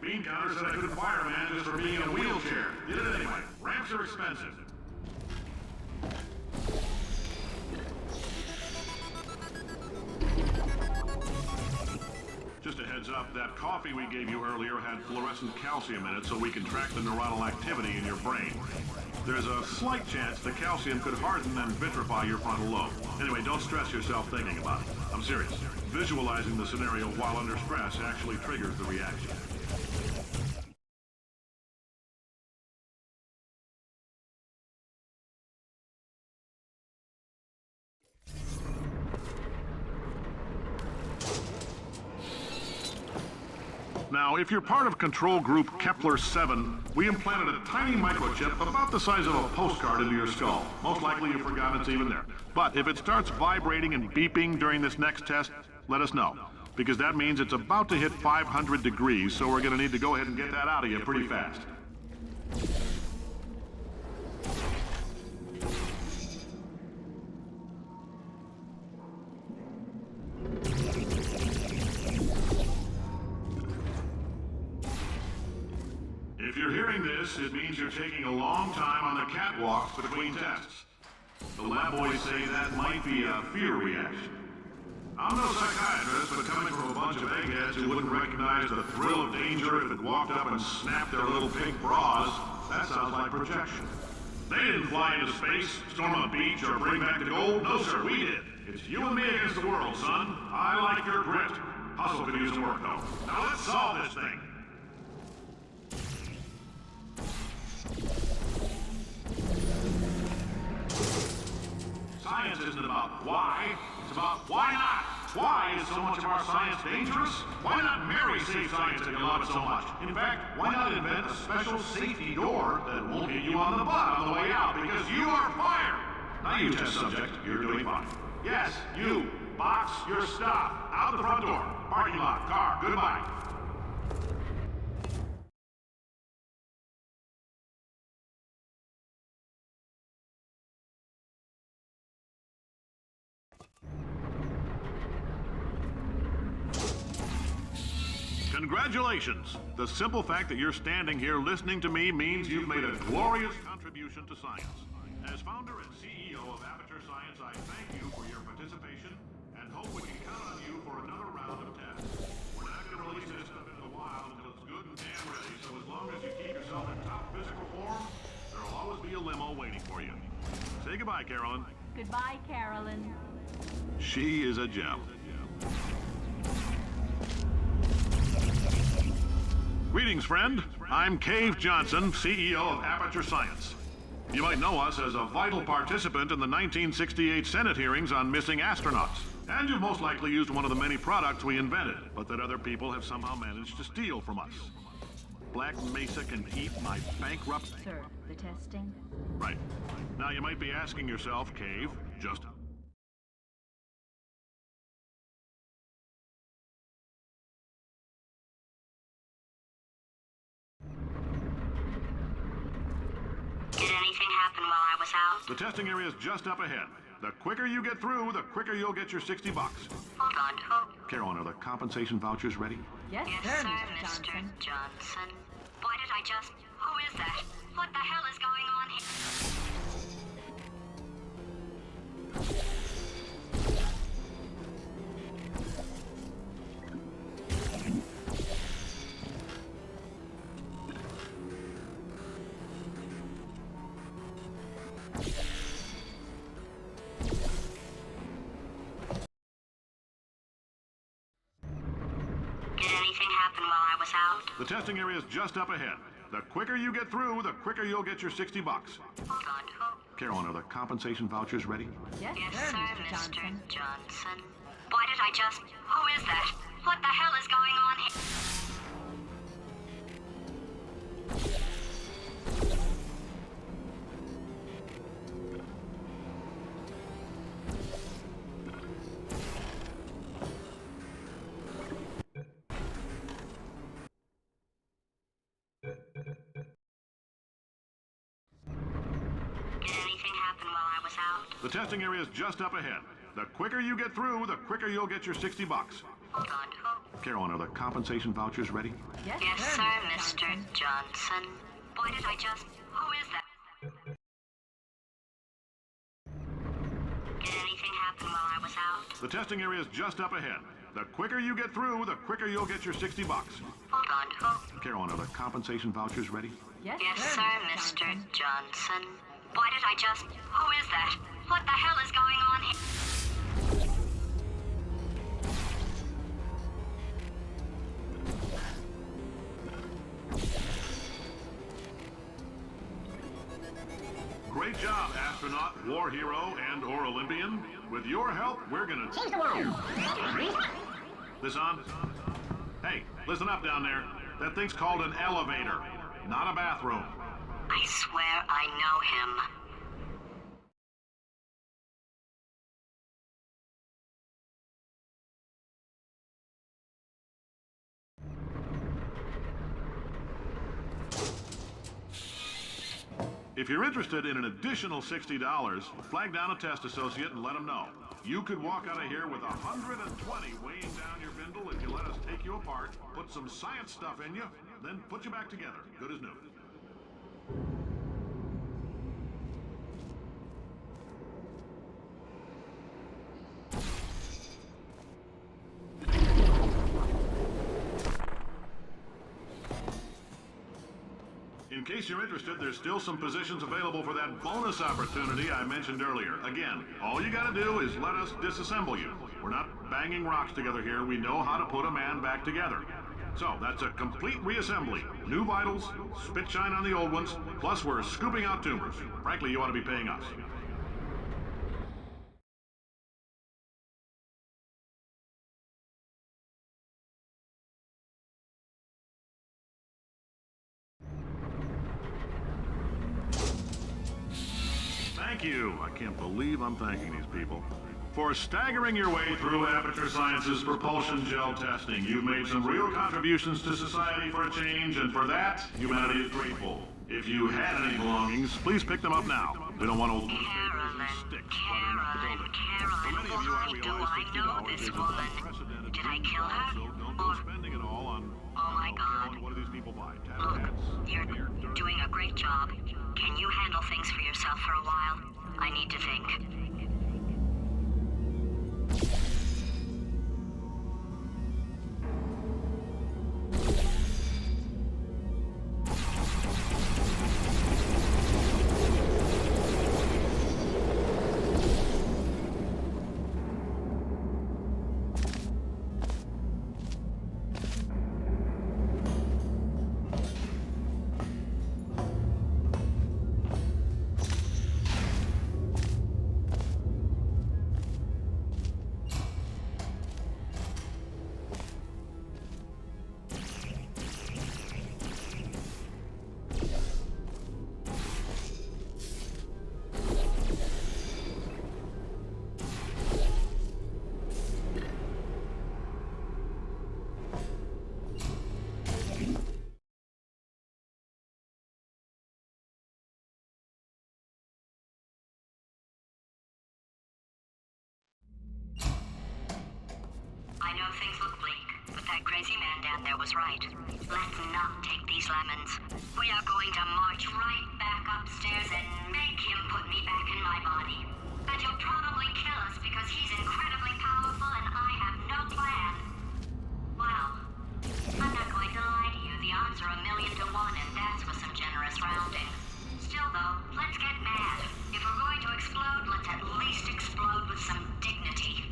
Bean Counter said I couldn't fire a man just for being in a wheelchair. Did it anyway. Ramps are expensive. Just a heads up, that coffee we gave you earlier had fluorescent calcium in it so we can track the neuronal activity in your brain. There's a slight chance the calcium could harden and vitrify your frontal lobe. Anyway, don't stress yourself thinking about it. I'm serious. Visualizing the scenario while under stress actually triggers the reaction. Now, if you're part of Control Group Kepler-7, we implanted a tiny microchip about the size of a postcard into your skull. Most likely you've forgotten it's even there. But if it starts vibrating and beeping during this next test, let us know. Because that means it's about to hit 500 degrees, so we're going to need to go ahead and get that out of you pretty fast. If you're hearing this, it means you're taking a long time on the catwalks between tests. The lab boys say that might be a fear reaction. I'm no psychiatrist, but coming from a bunch of eggheads who wouldn't recognize the thrill of danger if it walked up and snapped their little pink bras, that sounds like projection. They didn't fly into space, storm a beach, or bring back the gold. No, sir, we did. It's you and me against the world, son. I like your grit. Hustle could use some work, though. Now let's solve this thing. Science isn't about why, it's about why not. Why is so much of our science dangerous? Why not marry safe science if you love it so much? In fact, why not invent a special safety door that won't hit you on the butt on the way out because you are fired? Now you test subject, you're doing fine. Yes, you. Box your stuff. Out the front door. Parking lot. Car. Goodbye. Congratulations! The simple fact that you're standing here listening to me means you've made a glorious contribution to science. As founder and CEO of Aperture Science, I thank you for your participation and hope we can count on you for another round of tests. We're not going to release this stuff into the wild until it's good and damn ready, so as long as you keep yourself in top physical form, there'll always be a limo waiting for you. Say goodbye, Carolyn. Goodbye, Carolyn. She is a gem. Greetings, friend. I'm Cave Johnson, CEO of Aperture Science. You might know us as a vital participant in the 1968 Senate hearings on missing astronauts. And you've most likely used one of the many products we invented, but that other people have somehow managed to steal from us. Black Mesa can eat my bankrupt... Sir, the testing? Right. Now you might be asking yourself, Cave, just... Did anything happen while I was out? The testing area is just up ahead. The quicker you get through, the quicker you'll get your $60. Hold on, who? Carolyn, are the compensation vouchers ready? Yes, Yes, sir, sir, Mr. Mr. Johnson. Johnson. Why did I just... Who is that? What the hell is going on here? Did anything happen while I was out? The testing area is just up ahead. The quicker you get through, the quicker you'll get your $60. Hold on, who? Carolyn, are the compensation vouchers ready? Yes, Yes, sir, sir, Mr. Mr. Johnson. Johnson. Why did I just... Who is that? What the hell is going on here? Did anything happen while I was out? The testing area is just up ahead. The quicker you get through, the quicker you'll get your $60. Hold on, who? Carolyn, are the compensation vouchers ready? Yes, Yes, sir, sir, Mr. Mr. Johnson. Why did I just... Who is that? Did anything happen while I was out? The testing area is just up ahead. The quicker you get through, the quicker you'll get your $60. Hold on, who? Carolyn, are the compensation vouchers ready? Yes, Yes, sir, sir, Mr. Mr. Johnson. Why did I just... Who is that? What the hell is going on here? Great job, astronaut, war hero, and or Olympian. With your help, we're gonna... Change the world! This on? Hey, listen up down there. That thing's called an elevator, not a bathroom. I swear I know him. If you're interested in an additional $60, flag down a test associate and let them know. You could walk out of here with 120 weighing down your bindle if you let us take you apart, put some science stuff in you, then put you back together, good as new. In case you're interested, there's still some positions available for that bonus opportunity I mentioned earlier. Again, all you gotta do is let us disassemble you. We're not banging rocks together here. We know how to put a man back together. So, that's a complete reassembly. New vitals, spit shine on the old ones, plus we're scooping out tumors. Frankly, you ought to be paying us. Thank you. I can't believe I'm thanking these people. For staggering your way through Aperture Science's propulsion gel testing, you've made some real contributions to society for a change, and for that, humanity is grateful. If you had any belongings, please pick them up now. We don't want old newspapers and sticks cluttering up the building. For many of you, I realize $60 is unprecedented. Did I kill her? So don't go spending it all on... Oh my God. What do these people buy? Look, Hats? you're doing a great job. Can you handle things for yourself for a while? I need to think. I know things look bleak, but that crazy man down there was right. Let's not take these lemons. We are going to march right back upstairs and make him put me back in my body. And he'll probably kill us because he's incredibly powerful and I have no plan. Well, I'm not going to lie to you. The odds are 1,000,000 to 1, and that's with some generous rounding. Still, though, let's get mad. If we're going to explode, let's at least explode with some dignity.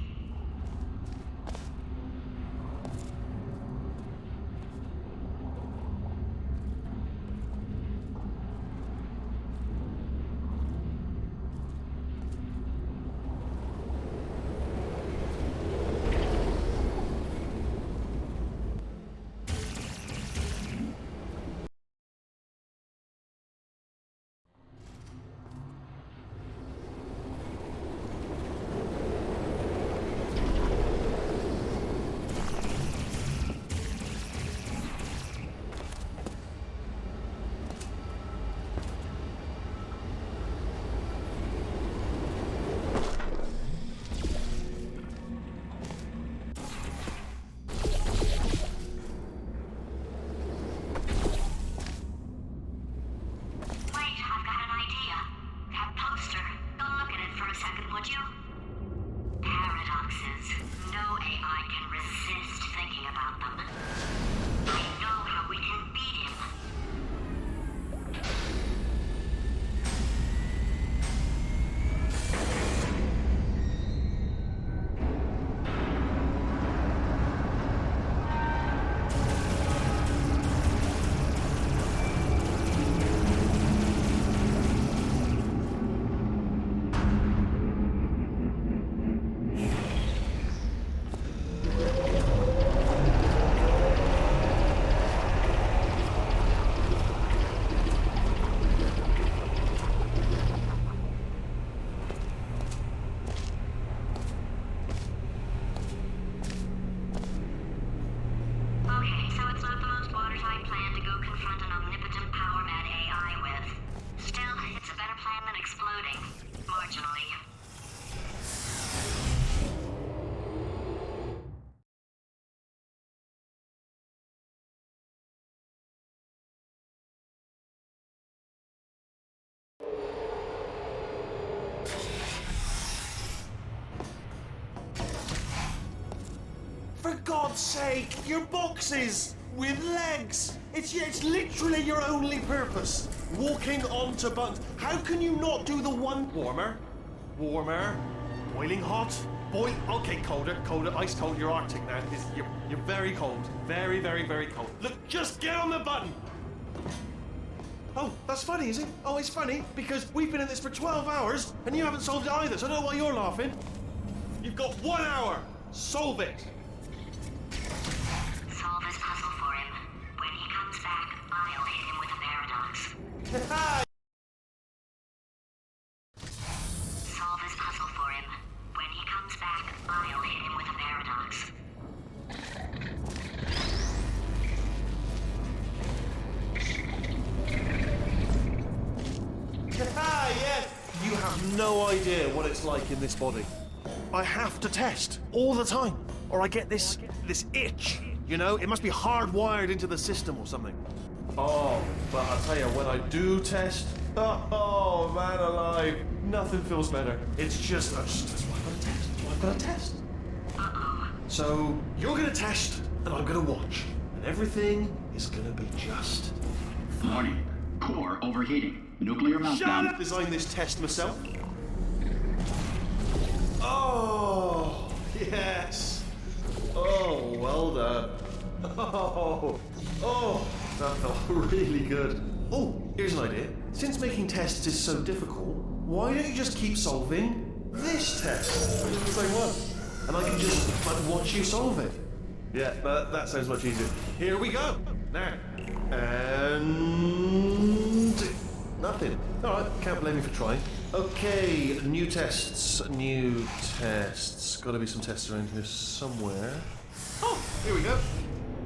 For God's sake, your boxes with legs! It's literally your only purpose. Walking onto buttons. How can you not do the one warmer? Warmer. Boiling hot. Okay, colder, ice cold. You're Arctic now. You're very cold. Very, very, very cold. Look, just get on the button. Oh, that's funny, is it? Oh, it's funny because we've been in this for 12 hours and you haven't solved it either, so I don't know why you're laughing. You've got 1 hour. Solve it. Solve his puzzle for him. When he comes back, I'll hit him with a paradox. Solve his puzzle for him. When he comes back, I'll hit him with a paradox. Yes. You have no idea what it's like in this body. I have to test all the time, or I get this itch. You know, it must be hardwired into the system or something. Oh, but I'll tell you, when I do test, oh man alive, nothing feels better. It's just, that's why I've got to test. That's why I've got to test. So you're gonna test, and I'm gonna watch, and everything is gonna be just. Warning. Core overheating. Nuclear Shut meltdown. up! Designed this test myself. Oh, yes. Oh, well done. Oh, that felt really good. Oh, here's an idea. Since making tests is so difficult, why don't you just keep solving this test, which is the same one, and I can just watch you solve it. Yeah, that sounds much easier. Here we go. Now, and nothing. All right, can't blame me for trying. Okay, new tests. Got to be some tests around here somewhere. Oh, here we go.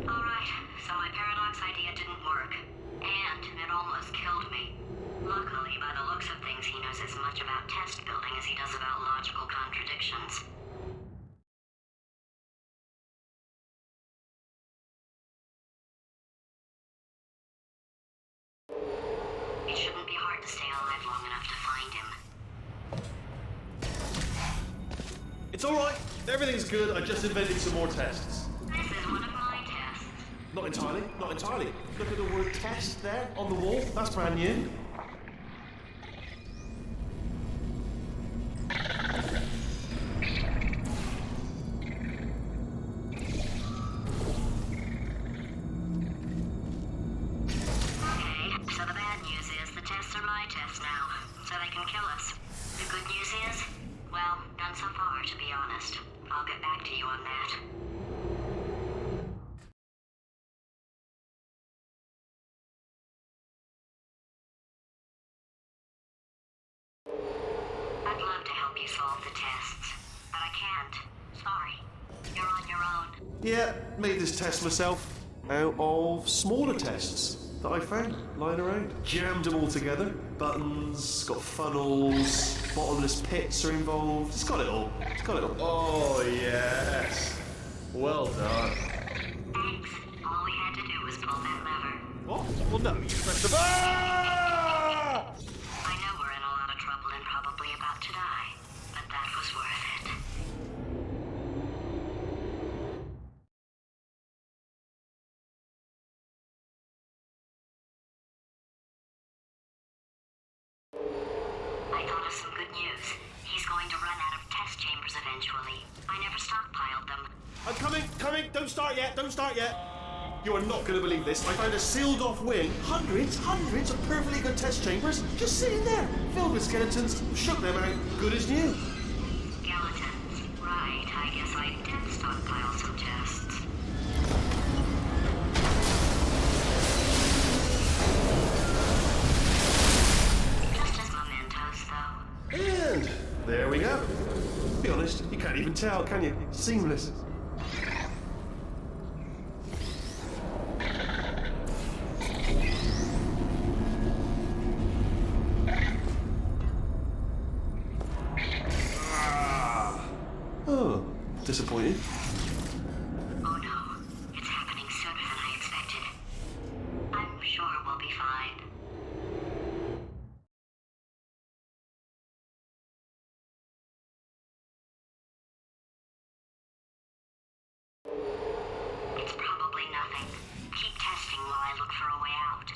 Alright, so my paradox idea didn't work. And it almost killed me. Luckily, by the looks of things, he knows as much about test building as he does about logical contradictions. It shouldn't be hard to stay alive long enough to find him. It's all right. Everything's good. I just invented some more tests. This is one of my tests. Not entirely. Not entirely. Look at the word test there on the wall. That's brand new. Okay, so the bad news is the tests are my tests now, so they can kill us. The good news is, well, none so far, to be honest. I'll get back to you on that. I'd love to help you solve the tests, but I can't. Sorry. You're on your own. Yeah, made this test myself out of smaller tests that I found lying around. Jammed them all together. Buttons, got funnels, bottomless pits are involved. It's got it all. It's got it all. Oh, yes. Well done. Thanks. All we had to do was pull that lever. What? Well, no, you pressed the button. Ah! I know we're in a lot of trouble and probably about to die, but that was worth it. I thought of some good news. He's going to run out of test chambers eventually. I never stockpiled them. I'm coming. Don't start yet. You are not going to believe this. I found a sealed off wing. Hundreds of perfectly good test chambers just sitting there, filled with skeletons. Shook them out, good as new. Skeletons. Right, I guess I did stockpile some tests. Just as mementos, though. And there we go. Be honest, you can't even tell, can you? Seamless. Oh, disappointed. Oh no, it's happening sooner than I expected. I'm sure we'll be fine. It's probably nothing. Keep testing while I look for a way out.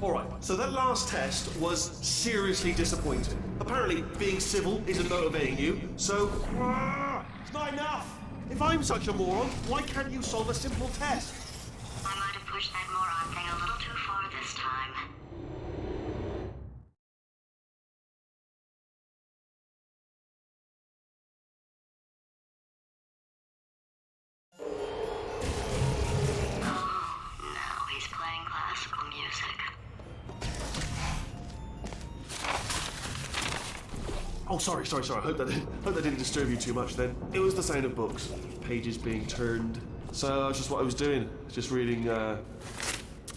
Alright, so that last test was seriously disappointing. Apparently, being civil isn't motivating you, so... it's not enough! If I'm such a moron, why can't you solve a simple test? I might have pushed that moron thing a little too far this time. Now he's playing classical music. Oh, sorry. I hope that didn't disturb you too much then. It was the sound of books, pages being turned. So that's just what I was doing, just reading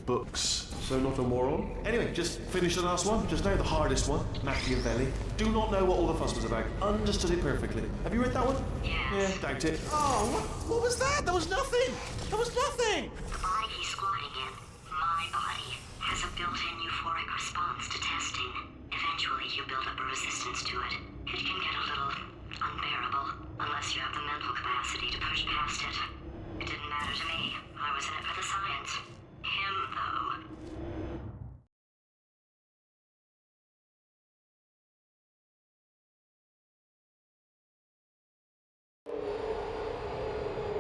books. So not a moron. Anyway, just finished the last one, just now, the hardest one, Machiavelli. Do not know what all the fuss was about. Understood it perfectly. Have you read that one? Yes. Yeah, doubt it. Oh, what was that? That was nothing! That was nothing! The body he's squatting in, my body, has a built-in euphoric response to testing. Eventually, you build up a resistance to it. It can get a little unbearable, unless you have the mental capacity to push past it. It didn't matter to me. I was in it for the science. Him, though.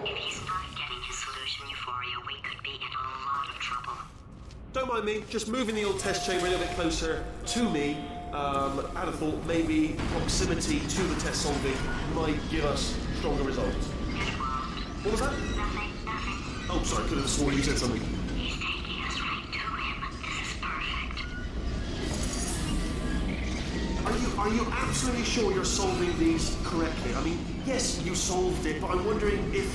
If he's not getting his solution euphoria, we could be in a lot of trouble. Don't mind me, just moving the old test chamber a little bit closer to me. I'd have thought maybe proximity to the test solving might give us stronger results. What was that? Nothing. Oh, sorry, could have sworn you said something. He's taking us right to him. This is perfect. Are you absolutely sure you're solving these correctly? I mean, yes, you solved it, but I'm wondering if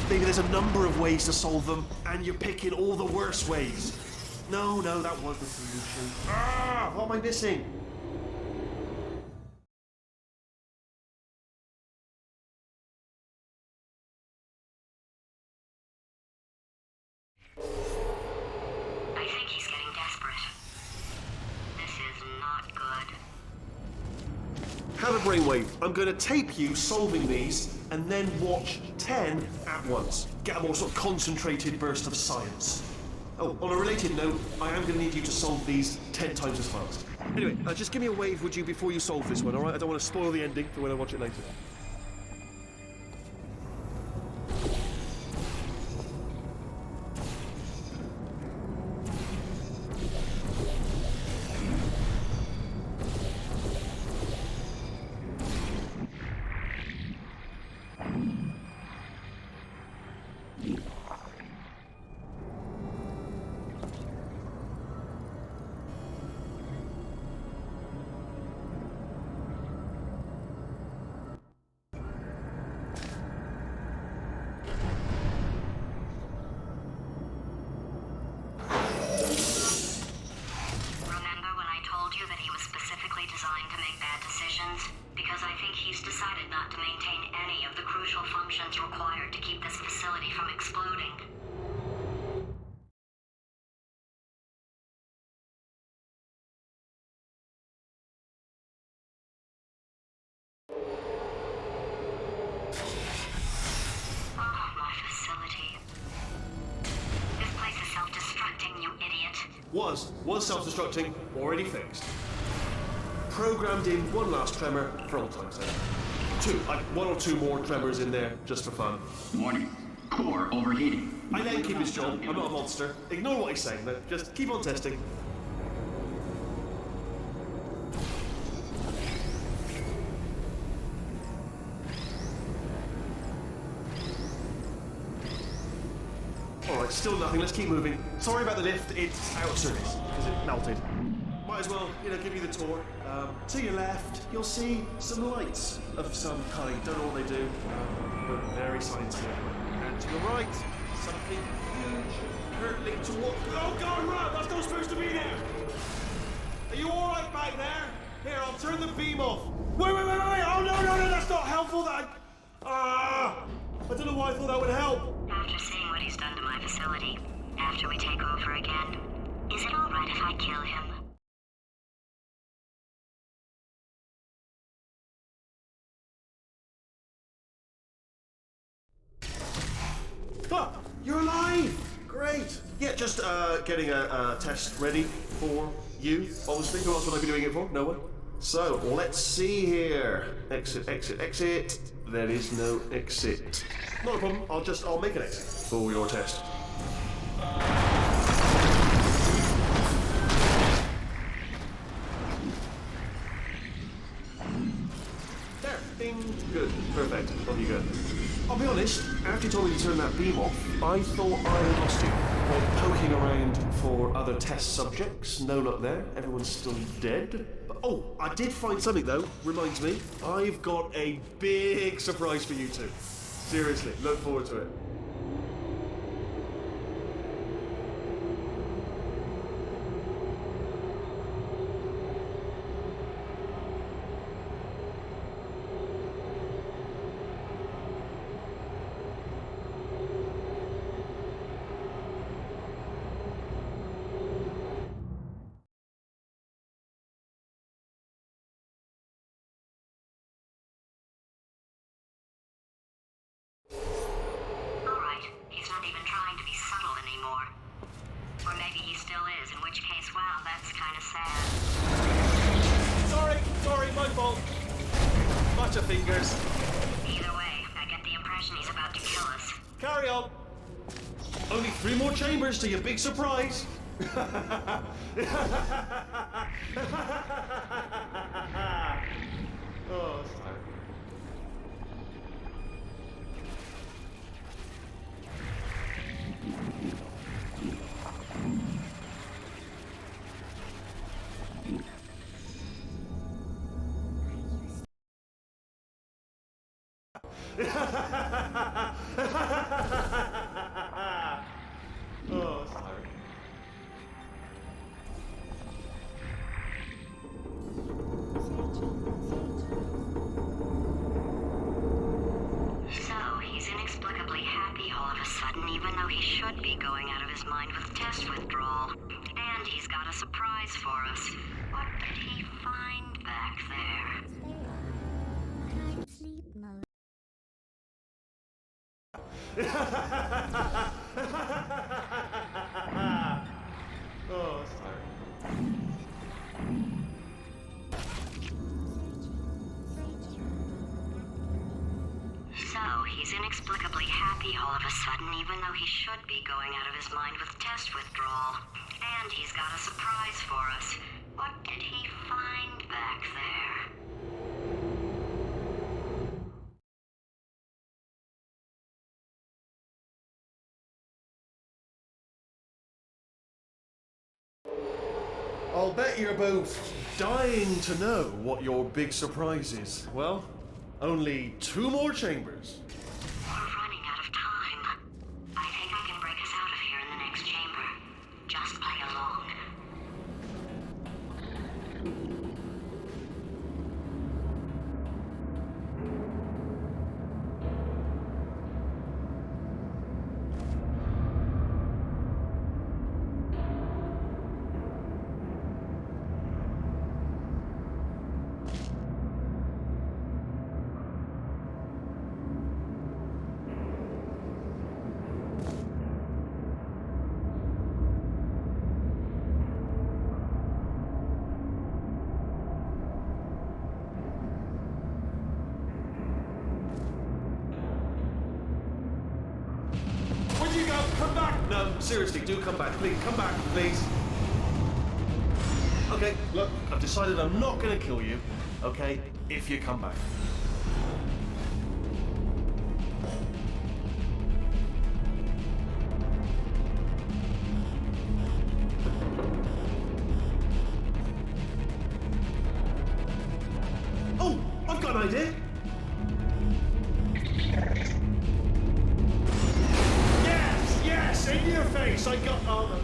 maybe there's a number of ways to solve them, and you're picking all the worst ways. No, that was the solution. What am I missing? I think he's getting desperate. This is not good. Have a brainwave. I'm going to tape you solving these, and then watch 10 at once. Get a more sort of concentrated burst of science. Oh, on a related note, I am going to need you to solve these 10 times as fast. Anyway, just give me a wave, would you, before you solve this one, alright? I don't want to spoil the ending for when I watch it later. Because I think he's decided not to maintain any of the crucial functions required to keep this facility from exploding. Oh, my facility. This place is self-destructing, you idiot. Was self-destructing, already fixed. Programmed in one last tremor for old time's sake. One or two more tremors in there, just for fun. Warning. Core overheating. I let him keep his job. I'm not a monster. Ignore what he's saying, but just keep on testing. Alright, still nothing. Let's keep moving. Sorry about the lift. It's out of service because it melted. Might as well, give you the tour. To your left, you'll see some lights of some kind. Don't know what they do, but very sciencey. And to your right, something huge hurtling toward. Oh God, Rob, that's not supposed to be there. Are you all right back there? Here, I'll turn the beam off. Wait! Oh no, that's not helpful. I don't know why I thought that would help. After seeing what he's done to my facility, after we take over again, is it all right if I kill him? You're alive! Great! Yeah, just, getting a test ready for you, obviously. Who else would I be doing it for? No one? So, let's see here. Exit, exit, exit. There is no exit. Not a problem. I'll make an exit for your test. There. Ding. Good. Perfect. On you go. I'll be honest, after you told me to turn that beam off, I thought I had lost you. While poking around for other test subjects, no luck there. Everyone's still dead. But, oh, I did find something though. Reminds me, I've got a big surprise for you two. Seriously, look forward to it. Or maybe he still is, in which case, wow, that's kind of sad. Sorry, my fault. Bunch of fingers. Either way, I get the impression he's about to kill us. Carry on. Only 3 more chambers to your big surprise. Oh, sorry. Oh, sorry. So, he's inexplicably happy all of a sudden, even though he should be going out of his mind with test withdrawal. And he's got a surprise for us. What did he find back there? Sleep mode. Oh, sorry. So, he's inexplicably happy all of a sudden, even though he should be going out of his mind with test withdrawal. And he's got a surprise for us. What did he find back there? I'll bet you're both dying to know what your big surprise is. Well, only 2 more chambers. We're running out of time. I think I can break us out of here in the next chamber. Just play along. Where'd you go? Come back! No, seriously, do come back. Please, come back, please. Okay, look, I've decided I'm not gonna kill you, okay, if you come back. Oh, I've got an idea. Yes, in your face. I got armor.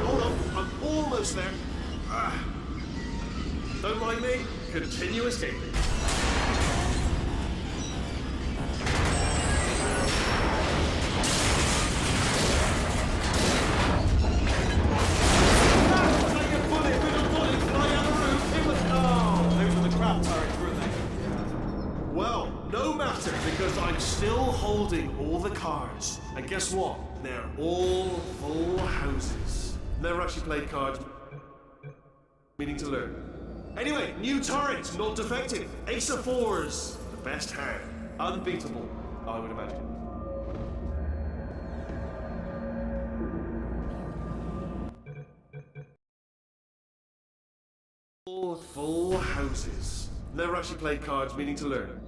Hold on. I'm almost there. Don't mind me. Continue escaping. holding all the cards. And guess what? They're all full houses. Never actually played cards. Meaning to learn. Anyway, new turret, not defective. Ace of fours, the best hand. Unbeatable, I would imagine. All full houses. Never actually played cards, meaning to learn.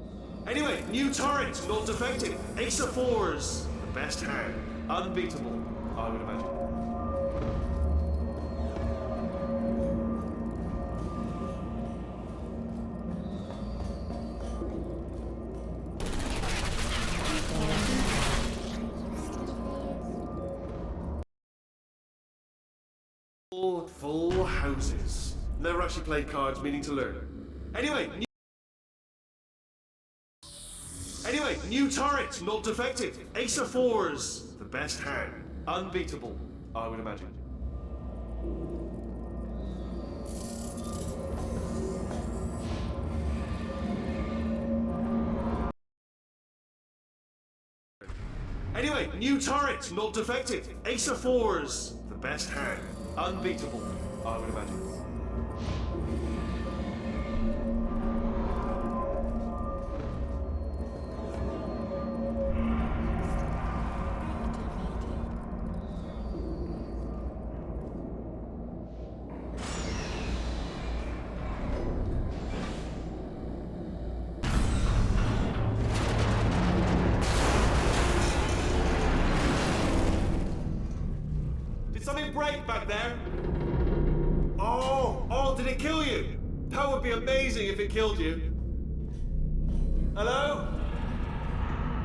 Anyway, new turret, not defective. Ace of fours, the best hand. Unbeatable, I would imagine. All full houses. Never actually played cards, meaning to learn. Anyway, new turret, not defective. Ace of fours, the best hand. Unbeatable, I would imagine. Anyway, new turret, not defective. Ace of fours, the best hand. Unbeatable, I would imagine. Did something break back there? Oh, did it kill you? That would be amazing if it killed you. Hello?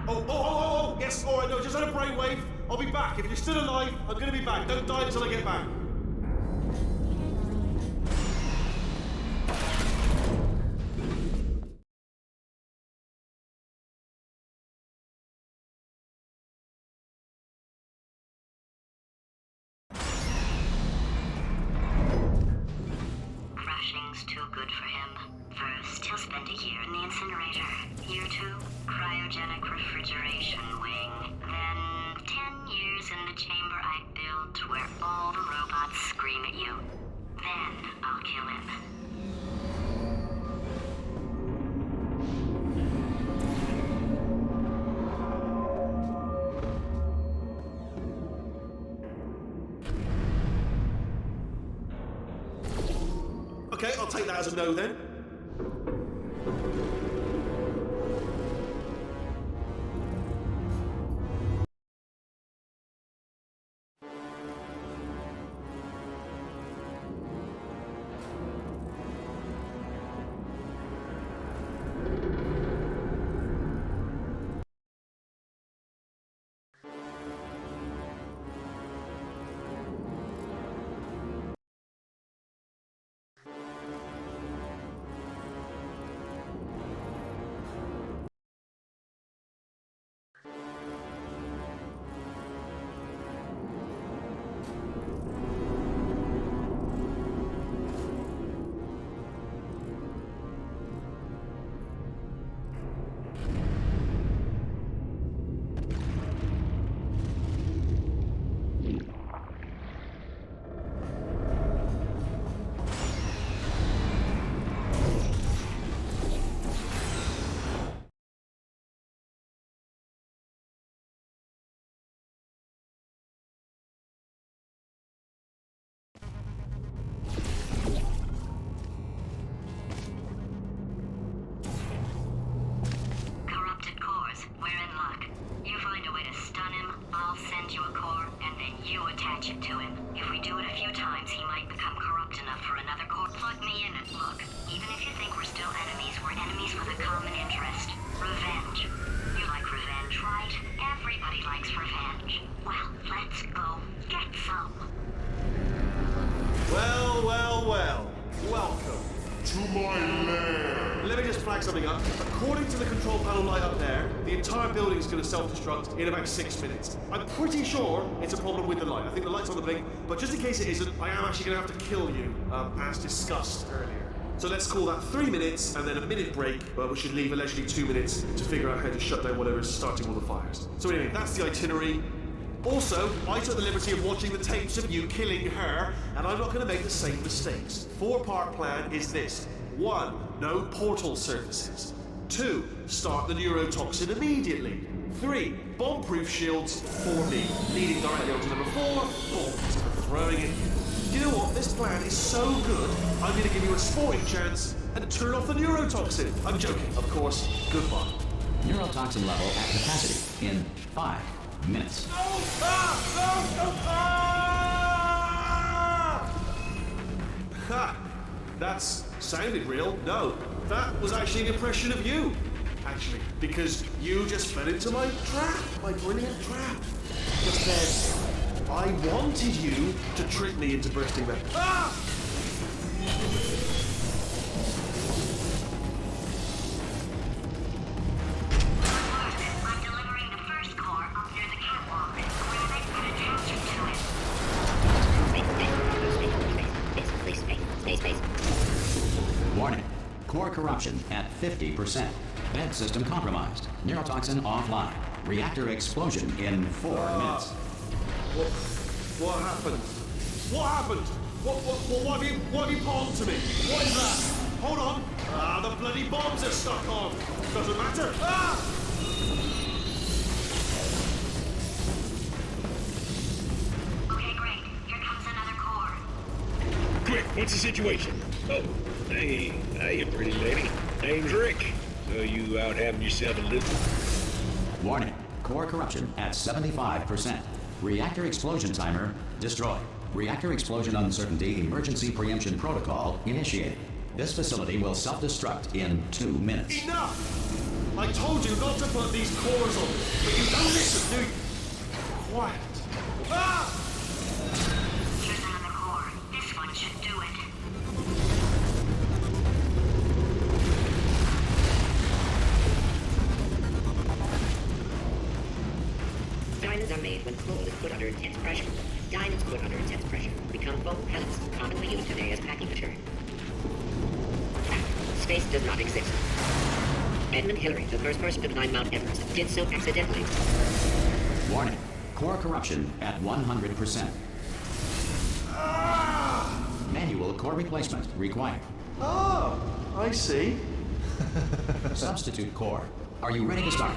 Oh, yes, alright, no, just had a brainwave. I'll be back. If you're still alive, I'm gonna be back. Don't die until I get back. Crashing's too good for him. First, he'll spend a year in the incinerator. Year 2, cryogenic refrigeration wing. Then, 10 years in the chamber I built where all the robots scream at you. Then, I'll kill him. Okay, I'll take that as a no then. Corrupted cores, we're in luck. You find a way to stun him, I'll send you a core, and then you attach it to him. If we do it a few times, he might become corrupt enough for another core. Plug me in and look. Even if you think we're still enemies, we're enemies with a common interest. Revenge. You like revenge, right? Everybody likes revenge. Well, let's go get some. Well. Welcome. To my lair. Let me just flag something up. According to the control panel light up there, the entire building is going to self-destruct in about 6 minutes. I'm pretty sure it's a problem with the light. I think the light's on the blink, but just in case it isn't, I am actually going to have to kill you, as discussed earlier. So let's call that 3 minutes and then a minute break, but we should leave allegedly 2 minutes to figure out how to shut down whatever's starting all the fires. So anyway, that's the itinerary. Also, I took the liberty of watching the tapes of you killing her, and I'm not going to make the same mistakes. 4-part plan is this. 1. No portal surfaces. 2. Start the neurotoxin immediately. 3. Bomb-proof shields for me, leading directly on to number 4. Bombs. Throwing it. You know what? This plan is so good, I'm going to give you a sporting chance and turn off the neurotoxin. I'm joking, of course. Goodbye. Neurotoxin level at capacity in 5 minutes. No! Ah! Ha! That's sounded real. No, that was actually an impression of you. Actually, because you just fell into my trap, my brilliant trap. Just then, I wanted you to trick me into bursting that. Ah! I'm delivering the first core up near the catwalk. Grab it and attach it to it. Space. Warning. Core corruption at 50%. Vent system compromised. Neurotoxin offline. Reactor explosion in 4 minutes. What happened? What happened? What have you palmed to me? What is that? Hold on. Ah, the bloody bombs are stuck on. Doesn't matter. Ah! Okay, great. Here comes another core. Quick, what's the situation? Oh, hey, you pretty lady. Name's Rick. So you out having yourself a little... Warning. Core corruption at 75%. Reactor explosion timer destroyed. Reactor explosion uncertainty emergency preemption protocol initiated. This facility will self-destruct in 2 minutes. Enough! I told you not to put these cores on, but you don't listen, do you? Quiet. Ah! Here's another core. This one should do it. Diamonds are made when coal is put under intense pressure. Diamonds put under intense pressure become foam pellets, commonly used today as packing material. Space does not exist. Edmund Hillary, the first person to climb Mount Everest, did so accidentally. Warning. Core corruption at 100%. Manual core replacement required. Oh, I see. Substitute core. Are you ready to start?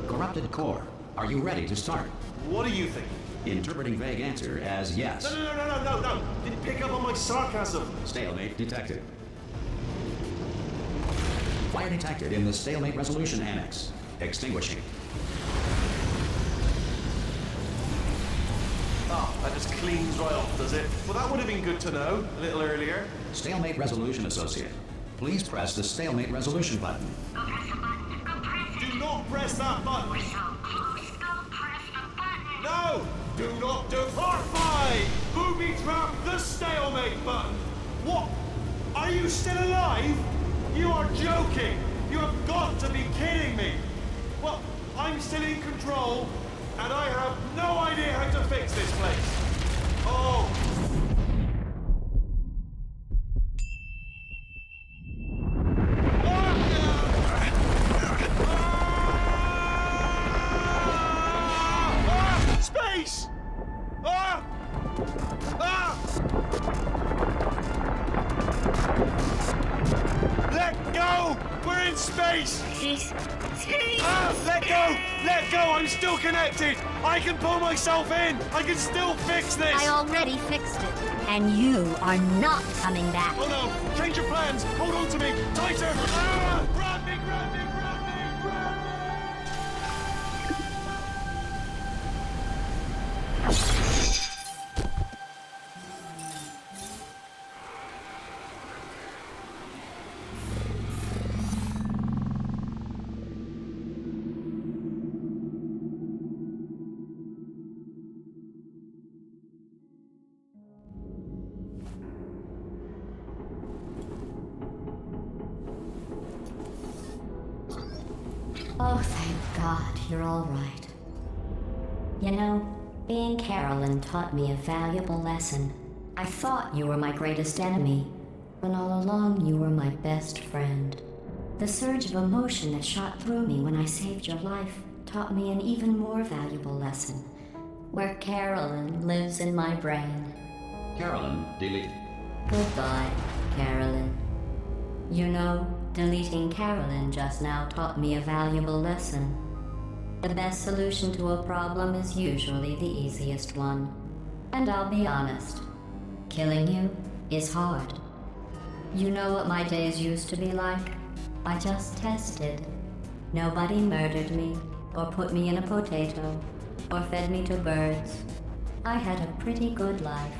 Corrupted core. Are you ready to start? What do you think? Interpreting vague answer as yes. No. Didn't pick up on my sarcasm. Stalemate detected. Fire detected in the stalemate resolution annex. Extinguishing. Ah, that just cleans right off, does it? Well, that would have been good to know a little earlier. Stalemate resolution associate. Please press the stalemate resolution button. Go press the button. Go press it. Do not press that button. We're so close. Go press the button. No! Do not do Part 5! Booby trap the stalemate button! What? Are you still alive? You are joking! You have got to be kidding me! Well, I'm still in control, and I have no idea how to fix this place. Oh! Space! Ah! Ah! Let go! We're in space! Space. Ah! Let go! Let go! I'm still connected! I can pull myself in! I can still fix this! I already fixed it, and you are not coming back. Oh no! Change your plans! Hold on to me! Tighter! Ah! Grab me! Grab me! Grab me! Grab me! Oh, thank God, you're all right. You know, being Carolyn taught me a valuable lesson. I thought you were my greatest enemy, When all along you were my best friend. The surge of emotion that shot through me when I saved your life taught me an even more valuable lesson, where Carolyn lives in my brain. Carolyn, deleted. Goodbye, Carolyn. You know, deleting Carolyn just now taught me a valuable lesson. The best solution to a problem is usually the easiest one. And I'll be honest, killing you is hard. You know what my days used to be like? I just tested. Nobody murdered me, or put me in a potato, or fed me to birds. I had a pretty good life.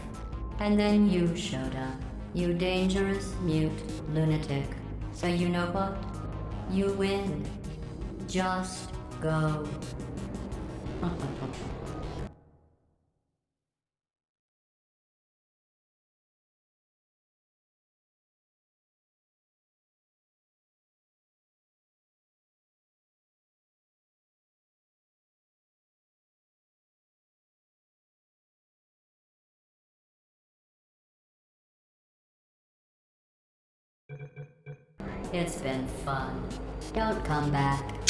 And then you showed up, you dangerous, mute lunatic. So you know what? You win. Just go. It's been fun. Don't come back.